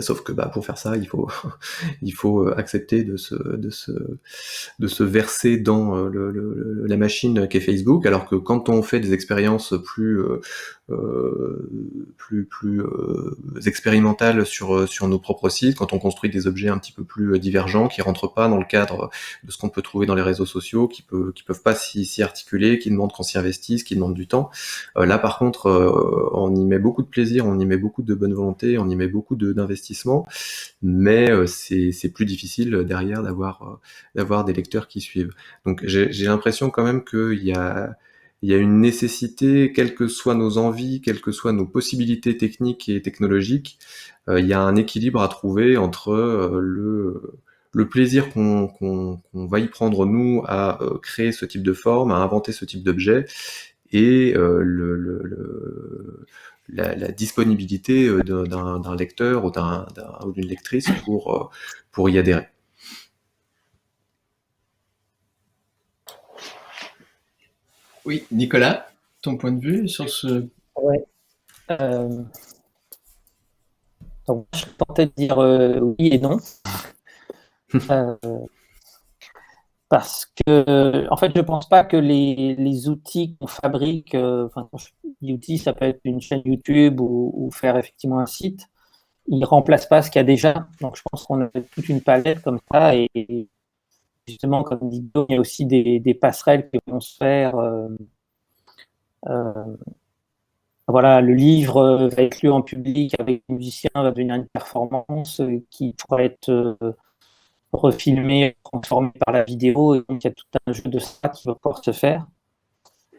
Sauf que pour faire ça, il faut accepter de se verser dans la machine qu'est Facebook, alors que quand on fait des expériences plus expérimentales sur nos propres sites, quand on construit des objets un petit peu plus divergents, qui rentrent pas dans le cadre de ce qu'on peut trouver dans les réseaux sociaux, qui peuvent pas s'y articuler, qui demandent qu'on s'y investisse, qui demandent du temps, là par contre on y met beaucoup de plaisir, on y met beaucoup de bonne volonté, on y met beaucoup d'investissement, mais c'est plus difficile derrière d'avoir des lecteurs qui suivent. Donc j'ai l'impression quand même qu'il y a une nécessité, quelles que soient nos envies, quelles que soient nos possibilités techniques et technologiques, il y a un équilibre à trouver entre le plaisir qu'on va y prendre nous à créer ce type de forme, à inventer ce type d'objet, et la disponibilité d'un lecteur ou d'une lectrice pour y adhérer. Oui, Nicolas, ton point de vue sur ce... Ouais. Donc, je tentais de dire oui et non. Parce que, en fait, je pense pas que les outils qu'on fabrique, quand je dis outils, ça peut être une chaîne YouTube ou faire effectivement un site, ils remplacent pas ce qu'il y a déjà. Donc, je pense qu'on a toute une palette comme ça et justement, comme dit Guillaume, il y a aussi des passerelles qui vont se faire. Voilà, le livre va être lu en public avec les musiciens, va devenir une performance qui pourrait être refilmée, transformée par la vidéo. Et donc, il y a tout un jeu de ça qui va pouvoir se faire.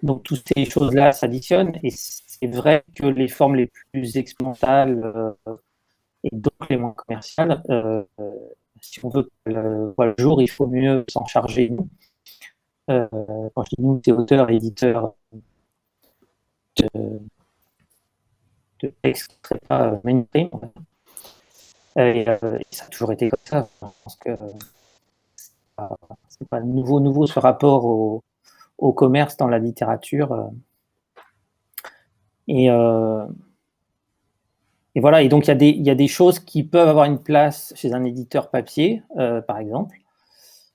Donc, toutes ces choses-là s'additionnent. Et c'est vrai que les formes les plus expérimentales et donc les moins commerciales, si on veut que le jour, il faut mieux s'en charger nous. Quand je dis nous, c'est auteurs et éditeurs de textes qui ne seraient pas mainstream. Et ça a toujours été comme ça. Je pense que c'est pas nouveau ce rapport au commerce dans la littérature. Et voilà. Et donc il y a des choses qui peuvent avoir une place chez un éditeur papier, par exemple,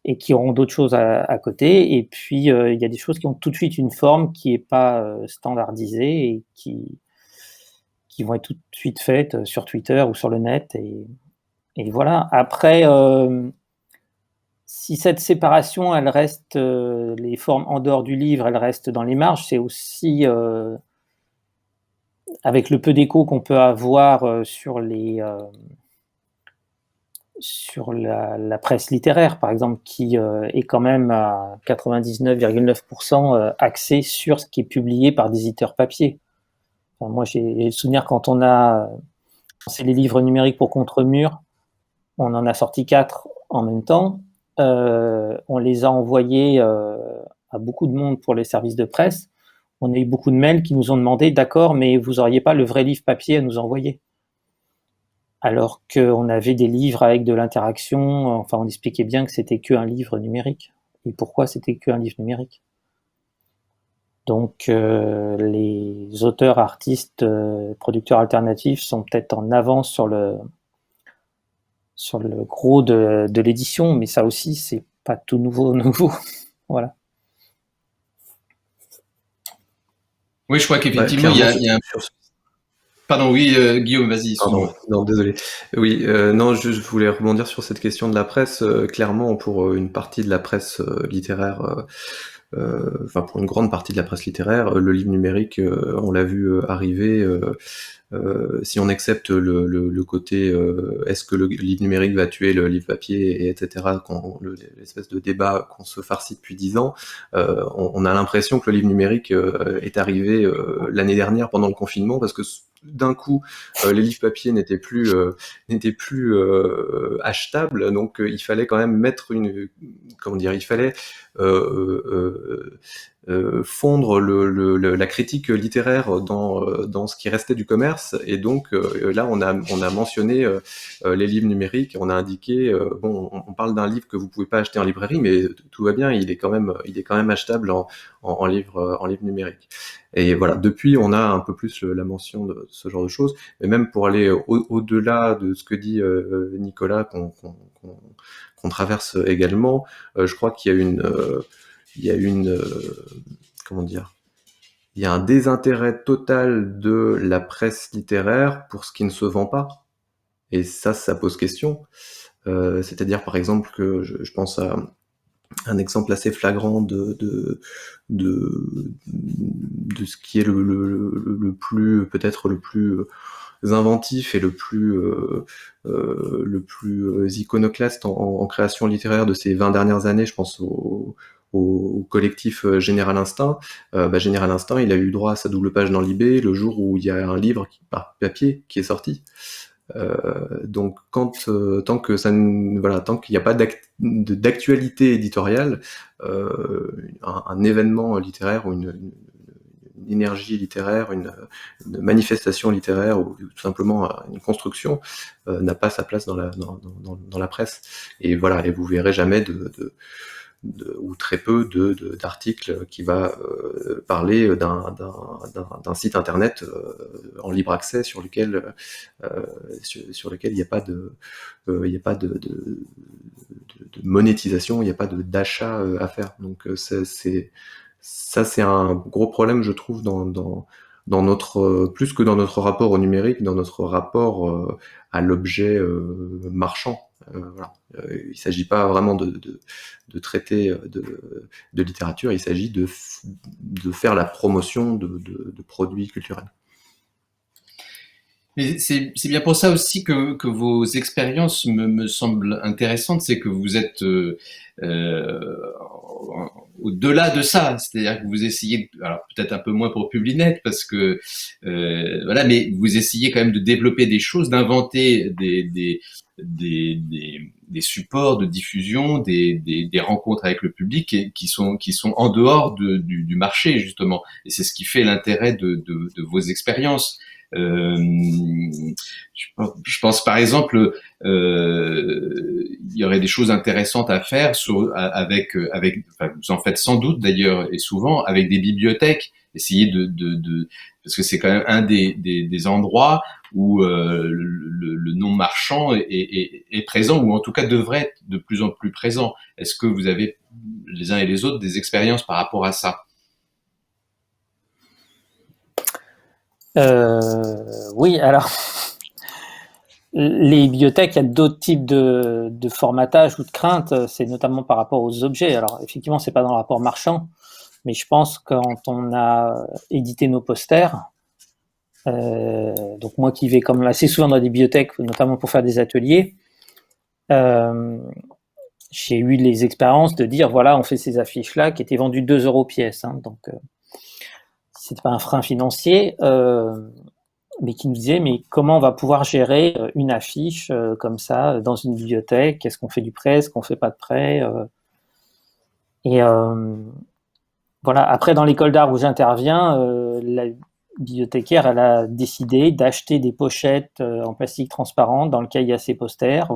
et qui auront d'autres choses à côté. Et puis il y a des choses qui ont tout de suite une forme qui n'est pas standardisée et qui vont être tout de suite faites sur Twitter ou sur le net. Et voilà. Après, si cette séparation, elle reste, les formes en dehors du livre, elle reste dans les marges, c'est aussi avec le peu d'écho qu'on peut avoir sur la presse littéraire, par exemple, qui est quand même à 99,9% axée sur ce qui est publié par des éditeurs papier. Enfin, moi, j'ai le souvenir quand on a lancé les livres numériques pour Contre-Mur, on en a sorti 4 en même temps. On les a envoyés à beaucoup de monde pour les services de presse. On a eu beaucoup de mails qui nous ont demandé « D'accord, mais vous n'auriez pas le vrai livre papier à nous envoyer ?» Alors qu'on avait des livres avec de l'interaction. Enfin, on expliquait bien que c'était qu'un livre numérique. Et pourquoi c'était qu'un livre numérique ? Donc, les auteurs, artistes, producteurs alternatifs sont peut-être en avance sur le gros de l'édition, mais ça aussi, c'est pas tout nouveau. Voilà. Oui, je crois qu'effectivement, il y a un... Pardon, oui, Guillaume, vas-y. Pardon, non, désolé. Oui, non, je voulais rebondir sur cette question de la presse. Clairement, pour une partie de la presse littéraire, enfin pour une grande partie de la presse littéraire, le livre numérique, on l'a vu arriver. Si on accepte le côté est-ce que le livre numérique va tuer le livre papier, et etc., l'espèce de débat qu'on se farcit depuis 10 ans, on a l'impression que le livre numérique est arrivé l'année dernière pendant le confinement, parce que d'un coup les livres papier n'étaient plus achetables, donc il fallait quand même mettre il fallait fondre la critique littéraire dans ce qui restait du commerce, et donc là on a mentionné les livres numériques, on a indiqué on parle d'un livre que vous pouvez pas acheter en librairie, mais tout va bien, il est quand même achetable en livre numérique. Et voilà, depuis on a un peu plus la mention de ce genre de choses, mais même pour aller au-delà de ce que dit Nicolas, qu'on traverse également, je crois qu'il y a comment dire, il y a un désintérêt total de la presse littéraire pour ce qui ne se vend pas, et ça pose question. C'est-à-dire, par exemple, que je pense à un exemple assez flagrant de ce qui est le plus, peut-être le plus inventif et le plus iconoclaste en création littéraire de ces 20 dernières années. Je pense au collectif Général Instinct. Général Instinct, il a eu droit à sa double page dans Libé le jour où il y a un livre par papier qui est sorti. Donc tant qu'il n'y a pas d'actualité éditoriale, un événement littéraire ou une énergie littéraire, une manifestation littéraire ou tout simplement une construction n'a pas sa place dans la presse. Et voilà, et vous verrez jamais ou très peu d'articles qui va parler d'un site internet en libre accès sur lequel il n'y a pas de monétisation, il n'y a pas d'achat à faire. Donc c'est un gros problème, je trouve, dans notre plus que dans notre rapport au numérique, dans notre rapport à l'objet marchand. Voilà. Il ne s'agit pas vraiment de traiter de littérature, il s'agit de faire la promotion de produits culturels. Mais c'est bien pour ça aussi que vos expériences me semblent intéressantes, c'est que vous êtes au-delà de ça, c'est-à-dire que vous essayez, alors peut-être un peu moins pour Publinet parce que voilà, mais vous essayez quand même de développer des choses, d'inventer des supports de diffusion, des rencontres avec le public qui sont en dehors du marché justement, et c'est ce qui fait l'intérêt de vos expériences. Je pense par exemple, il y aurait des choses intéressantes à faire avec, enfin, vous en faites sans doute d'ailleurs et souvent avec des bibliothèques, essayer parce que c'est quand même un des endroits où le non marchand est présent, ou en tout cas devrait être de plus en plus présent. Est-ce que vous avez les uns et les autres des expériences par rapport à ça? Oui, alors les bibliothèques, il y a d'autres types de formatage ou de craintes, c'est notamment par rapport aux objets. Alors effectivement, c'est pas dans le rapport marchand, mais je pense quand on a édité nos posters, donc moi qui vais quand même assez souvent dans des bibliothèques, notamment pour faire des ateliers, j'ai eu les expériences de dire voilà, on fait ces affiches-là qui étaient vendues 2 € pièce, hein, donc c'est pas un frein financier, mais qui nous disait mais comment on va pouvoir gérer une affiche comme ça dans une bibliothèque? Est-ce qu'on fait du prêt? Est-ce qu'on fait pas de prêt? Et voilà. Après, dans l'école d'art où j'interviens, la bibliothécaire, elle a décidé d'acheter des pochettes en plastique transparent dans lequel il y a ses posters.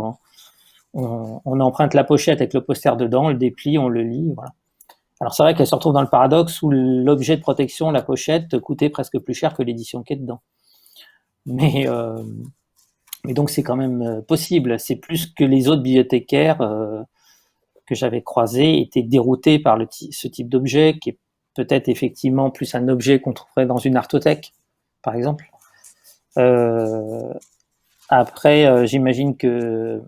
On emprunte la pochette avec le poster dedans, on le déplie, on le lit, voilà. Alors c'est vrai qu'elle se retrouve dans le paradoxe où l'objet de protection, la pochette, coûtait presque plus cher que l'édition qui est dedans. Mais donc c'est quand même possible. C'est plus que les autres bibliothécaires que j'avais croisés étaient déroutés par ce type d'objet, qui est peut-être effectivement plus un objet qu'on trouverait dans une artothèque, par exemple. Après, j'imagine que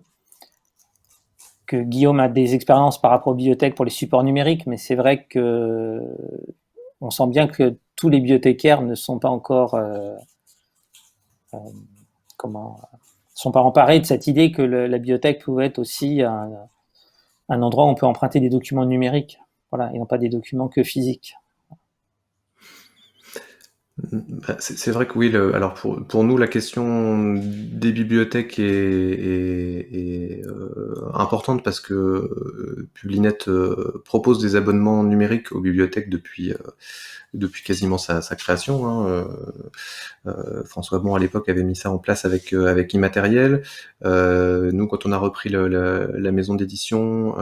Guillaume a des expériences par rapport aux bibliothèques pour les supports numériques, mais c'est vrai que on sent bien que tous les bibliothécaires ne sont pas encore sont pas emparés de cette idée que la bibliothèque pouvait être aussi un endroit où on peut emprunter des documents numériques, voilà, et non pas des documents que physiques. C'est vrai que oui, alors pour nous, la question des bibliothèques est importante parce que Publinet propose des abonnements numériques aux bibliothèques depuis quasiment sa création. Hein. François Bon, à l'époque, avait mis ça en place avec Immatériel. Nous, quand on a repris la maison d'édition,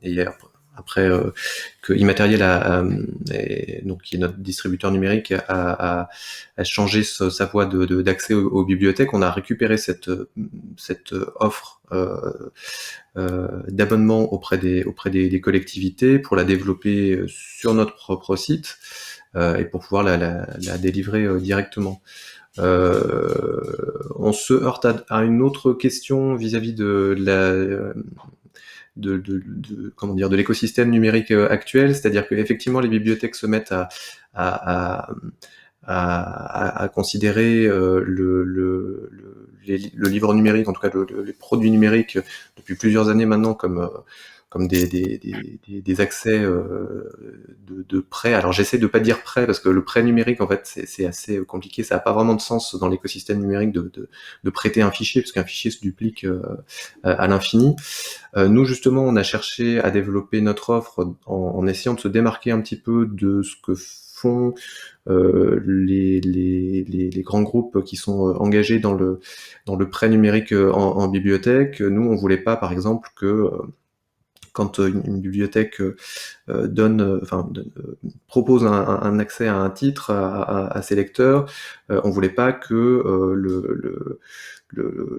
et après que Immatériel donc qui est notre distributeur numérique a changé sa voie d'accès aux bibliothèques, on a récupéré cette offre d'abonnement auprès des collectivités pour la développer sur notre propre site et pour pouvoir la délivrer directement. On se heurte à une autre question vis-à-vis de comment dire, de l'écosystème numérique actuel, c'est-à-dire que effectivement les bibliothèques se mettent à considérer le livre numérique, en tout cas les produits numériques depuis plusieurs années maintenant comme des accès de prêt. Alors j'essaie de pas dire prêt parce que le prêt numérique en fait c'est assez compliqué, ça n'a pas vraiment de sens dans l'écosystème numérique de prêter un fichier parce qu'un fichier se duplique à l'infini. Nous justement on a cherché à développer notre offre en essayant de se démarquer un petit peu de ce que font les grands groupes qui sont engagés dans le prêt numérique en bibliothèque. Nous, on voulait pas, par exemple, que quand une bibliothèque propose un accès à un titre à ses lecteurs, on voulait pas que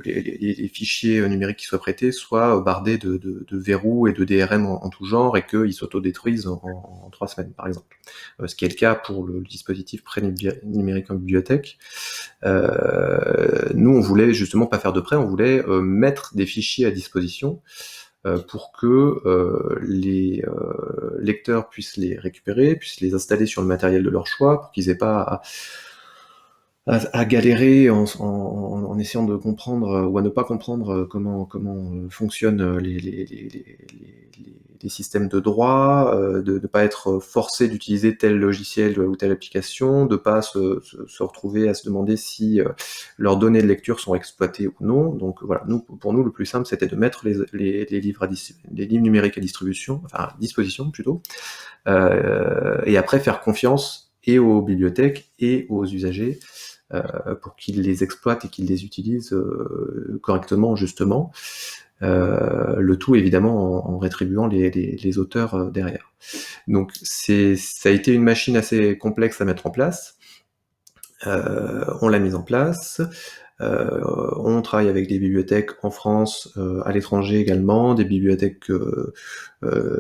les fichiers numériques qui soient prêtés soient bardés de verrous et de DRM en tout genre et qu'ils s'autodétruisent en 3 semaines, par exemple. Ce qui est le cas pour le dispositif prêt numérique en bibliothèque. Nous, on voulait justement pas faire de prêt, on voulait mettre des fichiers à disposition pour que les lecteurs puissent les récupérer, puissent les installer sur le matériel de leur choix, pour qu'ils aient pas à galérer en essayant de comprendre ou à ne pas comprendre comment fonctionnent les systèmes de droit, de ne pas être forcé d'utiliser tel logiciel ou telle application, de pas se retrouver à se demander si leurs données de lecture sont exploitées ou non. Donc voilà, pour nous le plus simple c'était de mettre les livres numériques à disposition plutôt, et après faire confiance et aux bibliothèques et aux usagers pour qu'ils les exploitent et qu'ils les utilisent correctement, justement. Le tout évidemment en rétribuant les auteurs derrière. Donc ça a été une machine assez complexe à mettre en place. On l'a mise en place. On travaille avec des bibliothèques en France, à l'étranger également, des bibliothèques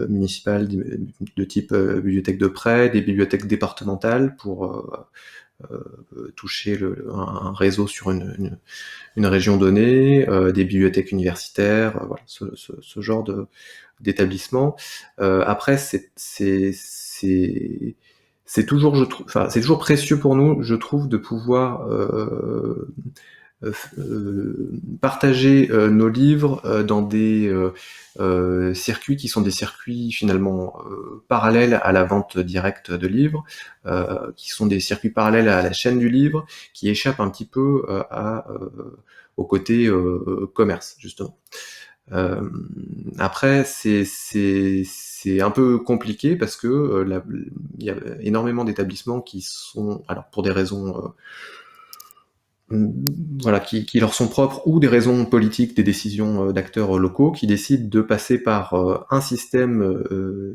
municipales de type bibliothèque de prêt, des bibliothèques départementales pour toucher un réseau sur une région donnée, des bibliothèques universitaires, voilà, ce genre d'établissement. Après, c'est toujours, c'est toujours précieux pour nous, je trouve, de pouvoir partager nos livres dans des circuits qui sont des circuits finalement parallèles à la vente directe de livres, qui sont des circuits parallèles à la chaîne du livre, qui échappent un petit peu au côté commerce, justement. Après, c'est un peu compliqué parce que il y a énormément d'établissements qui sont, alors pour des raisons voilà, qui leur sont propres, ou des raisons politiques, des décisions d'acteurs locaux, qui décident de passer par un système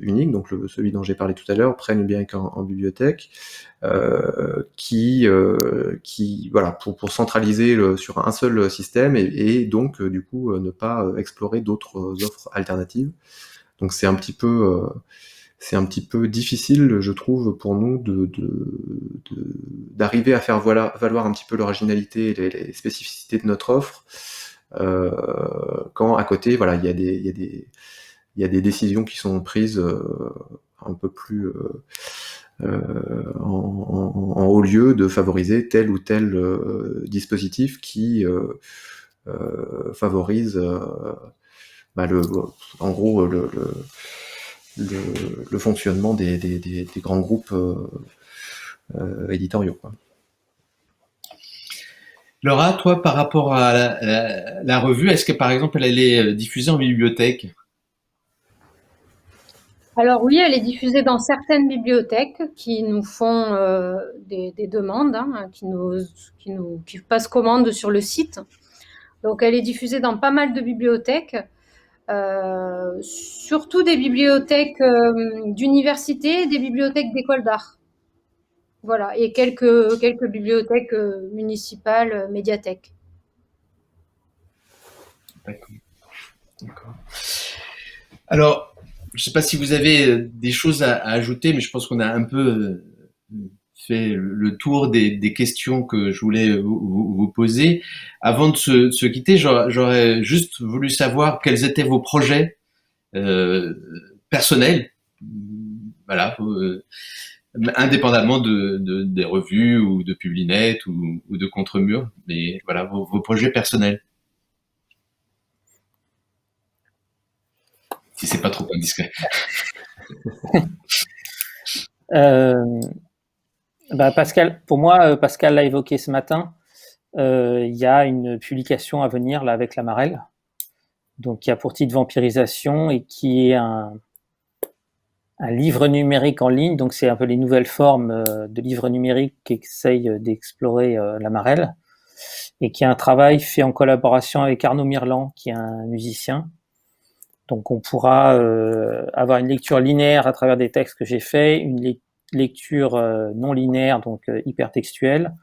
unique, donc celui dont j'ai parlé tout à l'heure, prêt numérique en bibliothèque, qui voilà, pour centraliser sur un seul système et donc du coup ne pas explorer d'autres offres alternatives. Donc c'est un petit peu difficile, je trouve, pour nous d'arriver à faire valoir un petit peu l'originalité et les spécificités de notre offre, quand à côté, voilà, il y a des décisions qui sont prises un peu plus en haut lieu de favoriser tel ou tel dispositif qui favorise en gros le fonctionnement des grands groupes éditoriaux, quoi. Laura, toi, par rapport à la revue, est-ce que par exemple elle est diffusée en bibliothèque? Alors oui, elle est diffusée dans certaines bibliothèques qui nous font des demandes, hein, qui passent commande sur le site. Donc elle est diffusée dans pas mal de bibliothèques. Surtout des bibliothèques d'université, des bibliothèques d'écoles d'art. Voilà, et quelques bibliothèques municipales, médiathèques. D'accord. Alors, je ne sais pas si vous avez des choses à ajouter, mais je pense qu'on a un peu fait le tour des questions que je voulais vous poser. Avant de se quitter, j'aurais juste voulu savoir quels étaient vos projets personnels, voilà, indépendamment des revues ou de Publinet ou de Contre-Murs, mais voilà, vos projets personnels. Si c'est pas trop indiscret. Pascal, pour moi, Pascal l'a évoqué ce matin, il y a une publication à venir là avec Lamarelle, donc qui a pour titre Vampirisation et qui est un livre numérique en ligne, donc c'est un peu les nouvelles formes de livres numériques qu'essaye d'explorer la Marelle, et qui est un travail fait en collaboration avec Arnaud Mirland, qui est un musicien. Donc on pourra avoir une lecture linéaire à travers des textes que j'ai faits, une lecture non linéaire, donc hypertextuelle.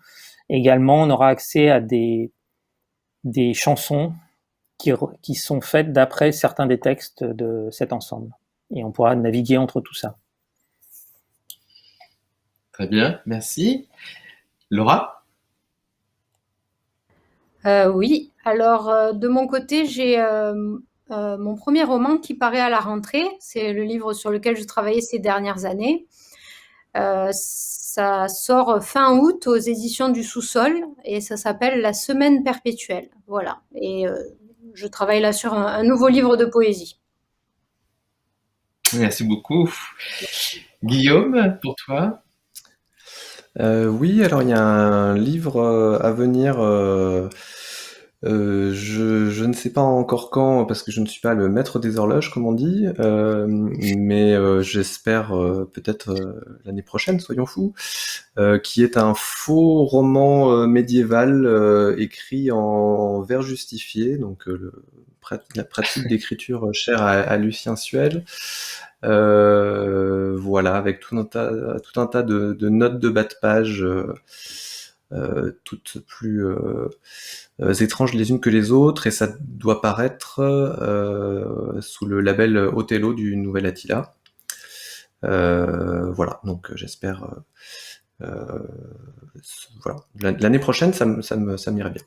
Également, on aura accès à des chansons qui sont faites d'après certains des textes de cet ensemble. Et on pourra naviguer entre tout ça. Très bien, merci. Laura? Oui, alors de mon côté, j'ai mon premier roman qui paraît à la rentrée. C'est le livre sur lequel je travaillais ces dernières années. Ça sort fin août aux éditions du Sous-Sol et ça s'appelle La Semaine perpétuelle. Voilà. Et je travaille là sur un nouveau livre de poésie. Merci beaucoup. Guillaume, pour toi? Oui, alors il y a un livre à venir. Je ne sais pas encore quand, parce que je ne suis pas le maître des horloges, comme on dit, mais j'espère peut-être l'année prochaine, soyons fous, qui est un faux roman médiéval écrit en vers justifié, donc la pratique d'écriture chère à Lucien Suel. Voilà, avec tout un tas de notes de bas de page, toutes plus étranges les unes que les autres, et ça doit paraître sous le label Othello du Nouvel Attila. Voilà, donc j'espère. Voilà, l'année prochaine, ça m'irait bien.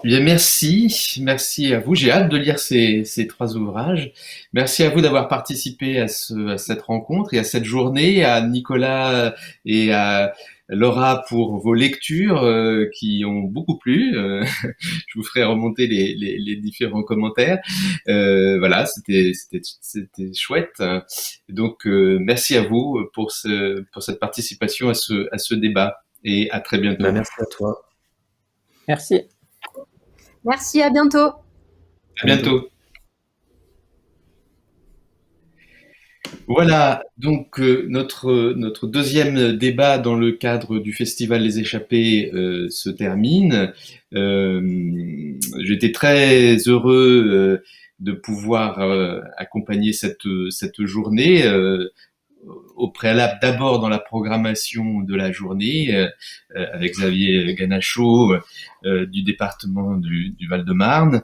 Bien, merci à vous. J'ai hâte de lire ces 3 ouvrages. Merci à vous d'avoir participé à cette rencontre et à cette journée, à Nicolas et à Laura pour vos lectures qui ont beaucoup plu. Je vous ferai remonter les différents commentaires. Voilà, c'était chouette. Donc merci à vous pour cette participation à ce débat, et à très bientôt. Merci à toi. Merci. Merci, à bientôt. À bientôt. Voilà, donc notre deuxième débat dans le cadre du festival Les Échappés se termine. J'étais très heureux de pouvoir accompagner cette journée. Au préalable, d'abord dans la programmation de la journée, avec Xavier Ganachaud du département du Val-de-Marne.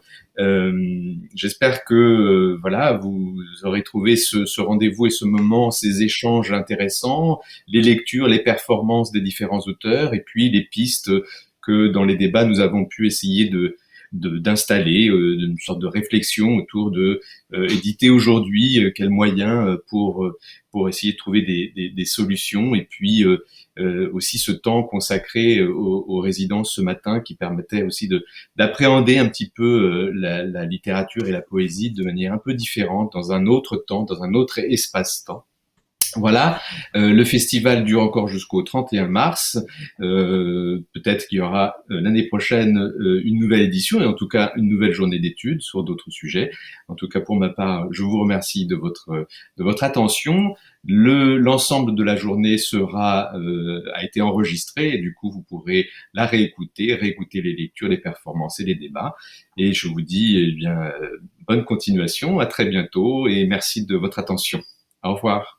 J'espère que voilà, vous aurez trouvé ce rendez-vous et ce moment, ces échanges intéressants, les lectures, les performances des différents auteurs, et puis les pistes que dans les débats nous avons pu essayer d'installer une sorte de réflexion autour de éditer aujourd'hui, quels moyens pour essayer de trouver des solutions, et puis aussi ce temps consacré aux résidences ce matin qui permettait aussi d'appréhender un petit peu la littérature et la poésie de manière un peu différente, dans un autre temps, dans un autre espace-temps. Voilà, le festival dure encore jusqu'au 31 mars. Peut-être qu'il y aura l'année prochaine une nouvelle édition, et en tout cas une nouvelle journée d'études sur d'autres sujets. En tout cas, pour ma part, je vous remercie de votre attention. L'ensemble de la journée a été enregistré, et du coup vous pourrez la réécouter les lectures, les performances et les débats. Et je vous dis bonne continuation, à très bientôt, et merci de votre attention. Au revoir.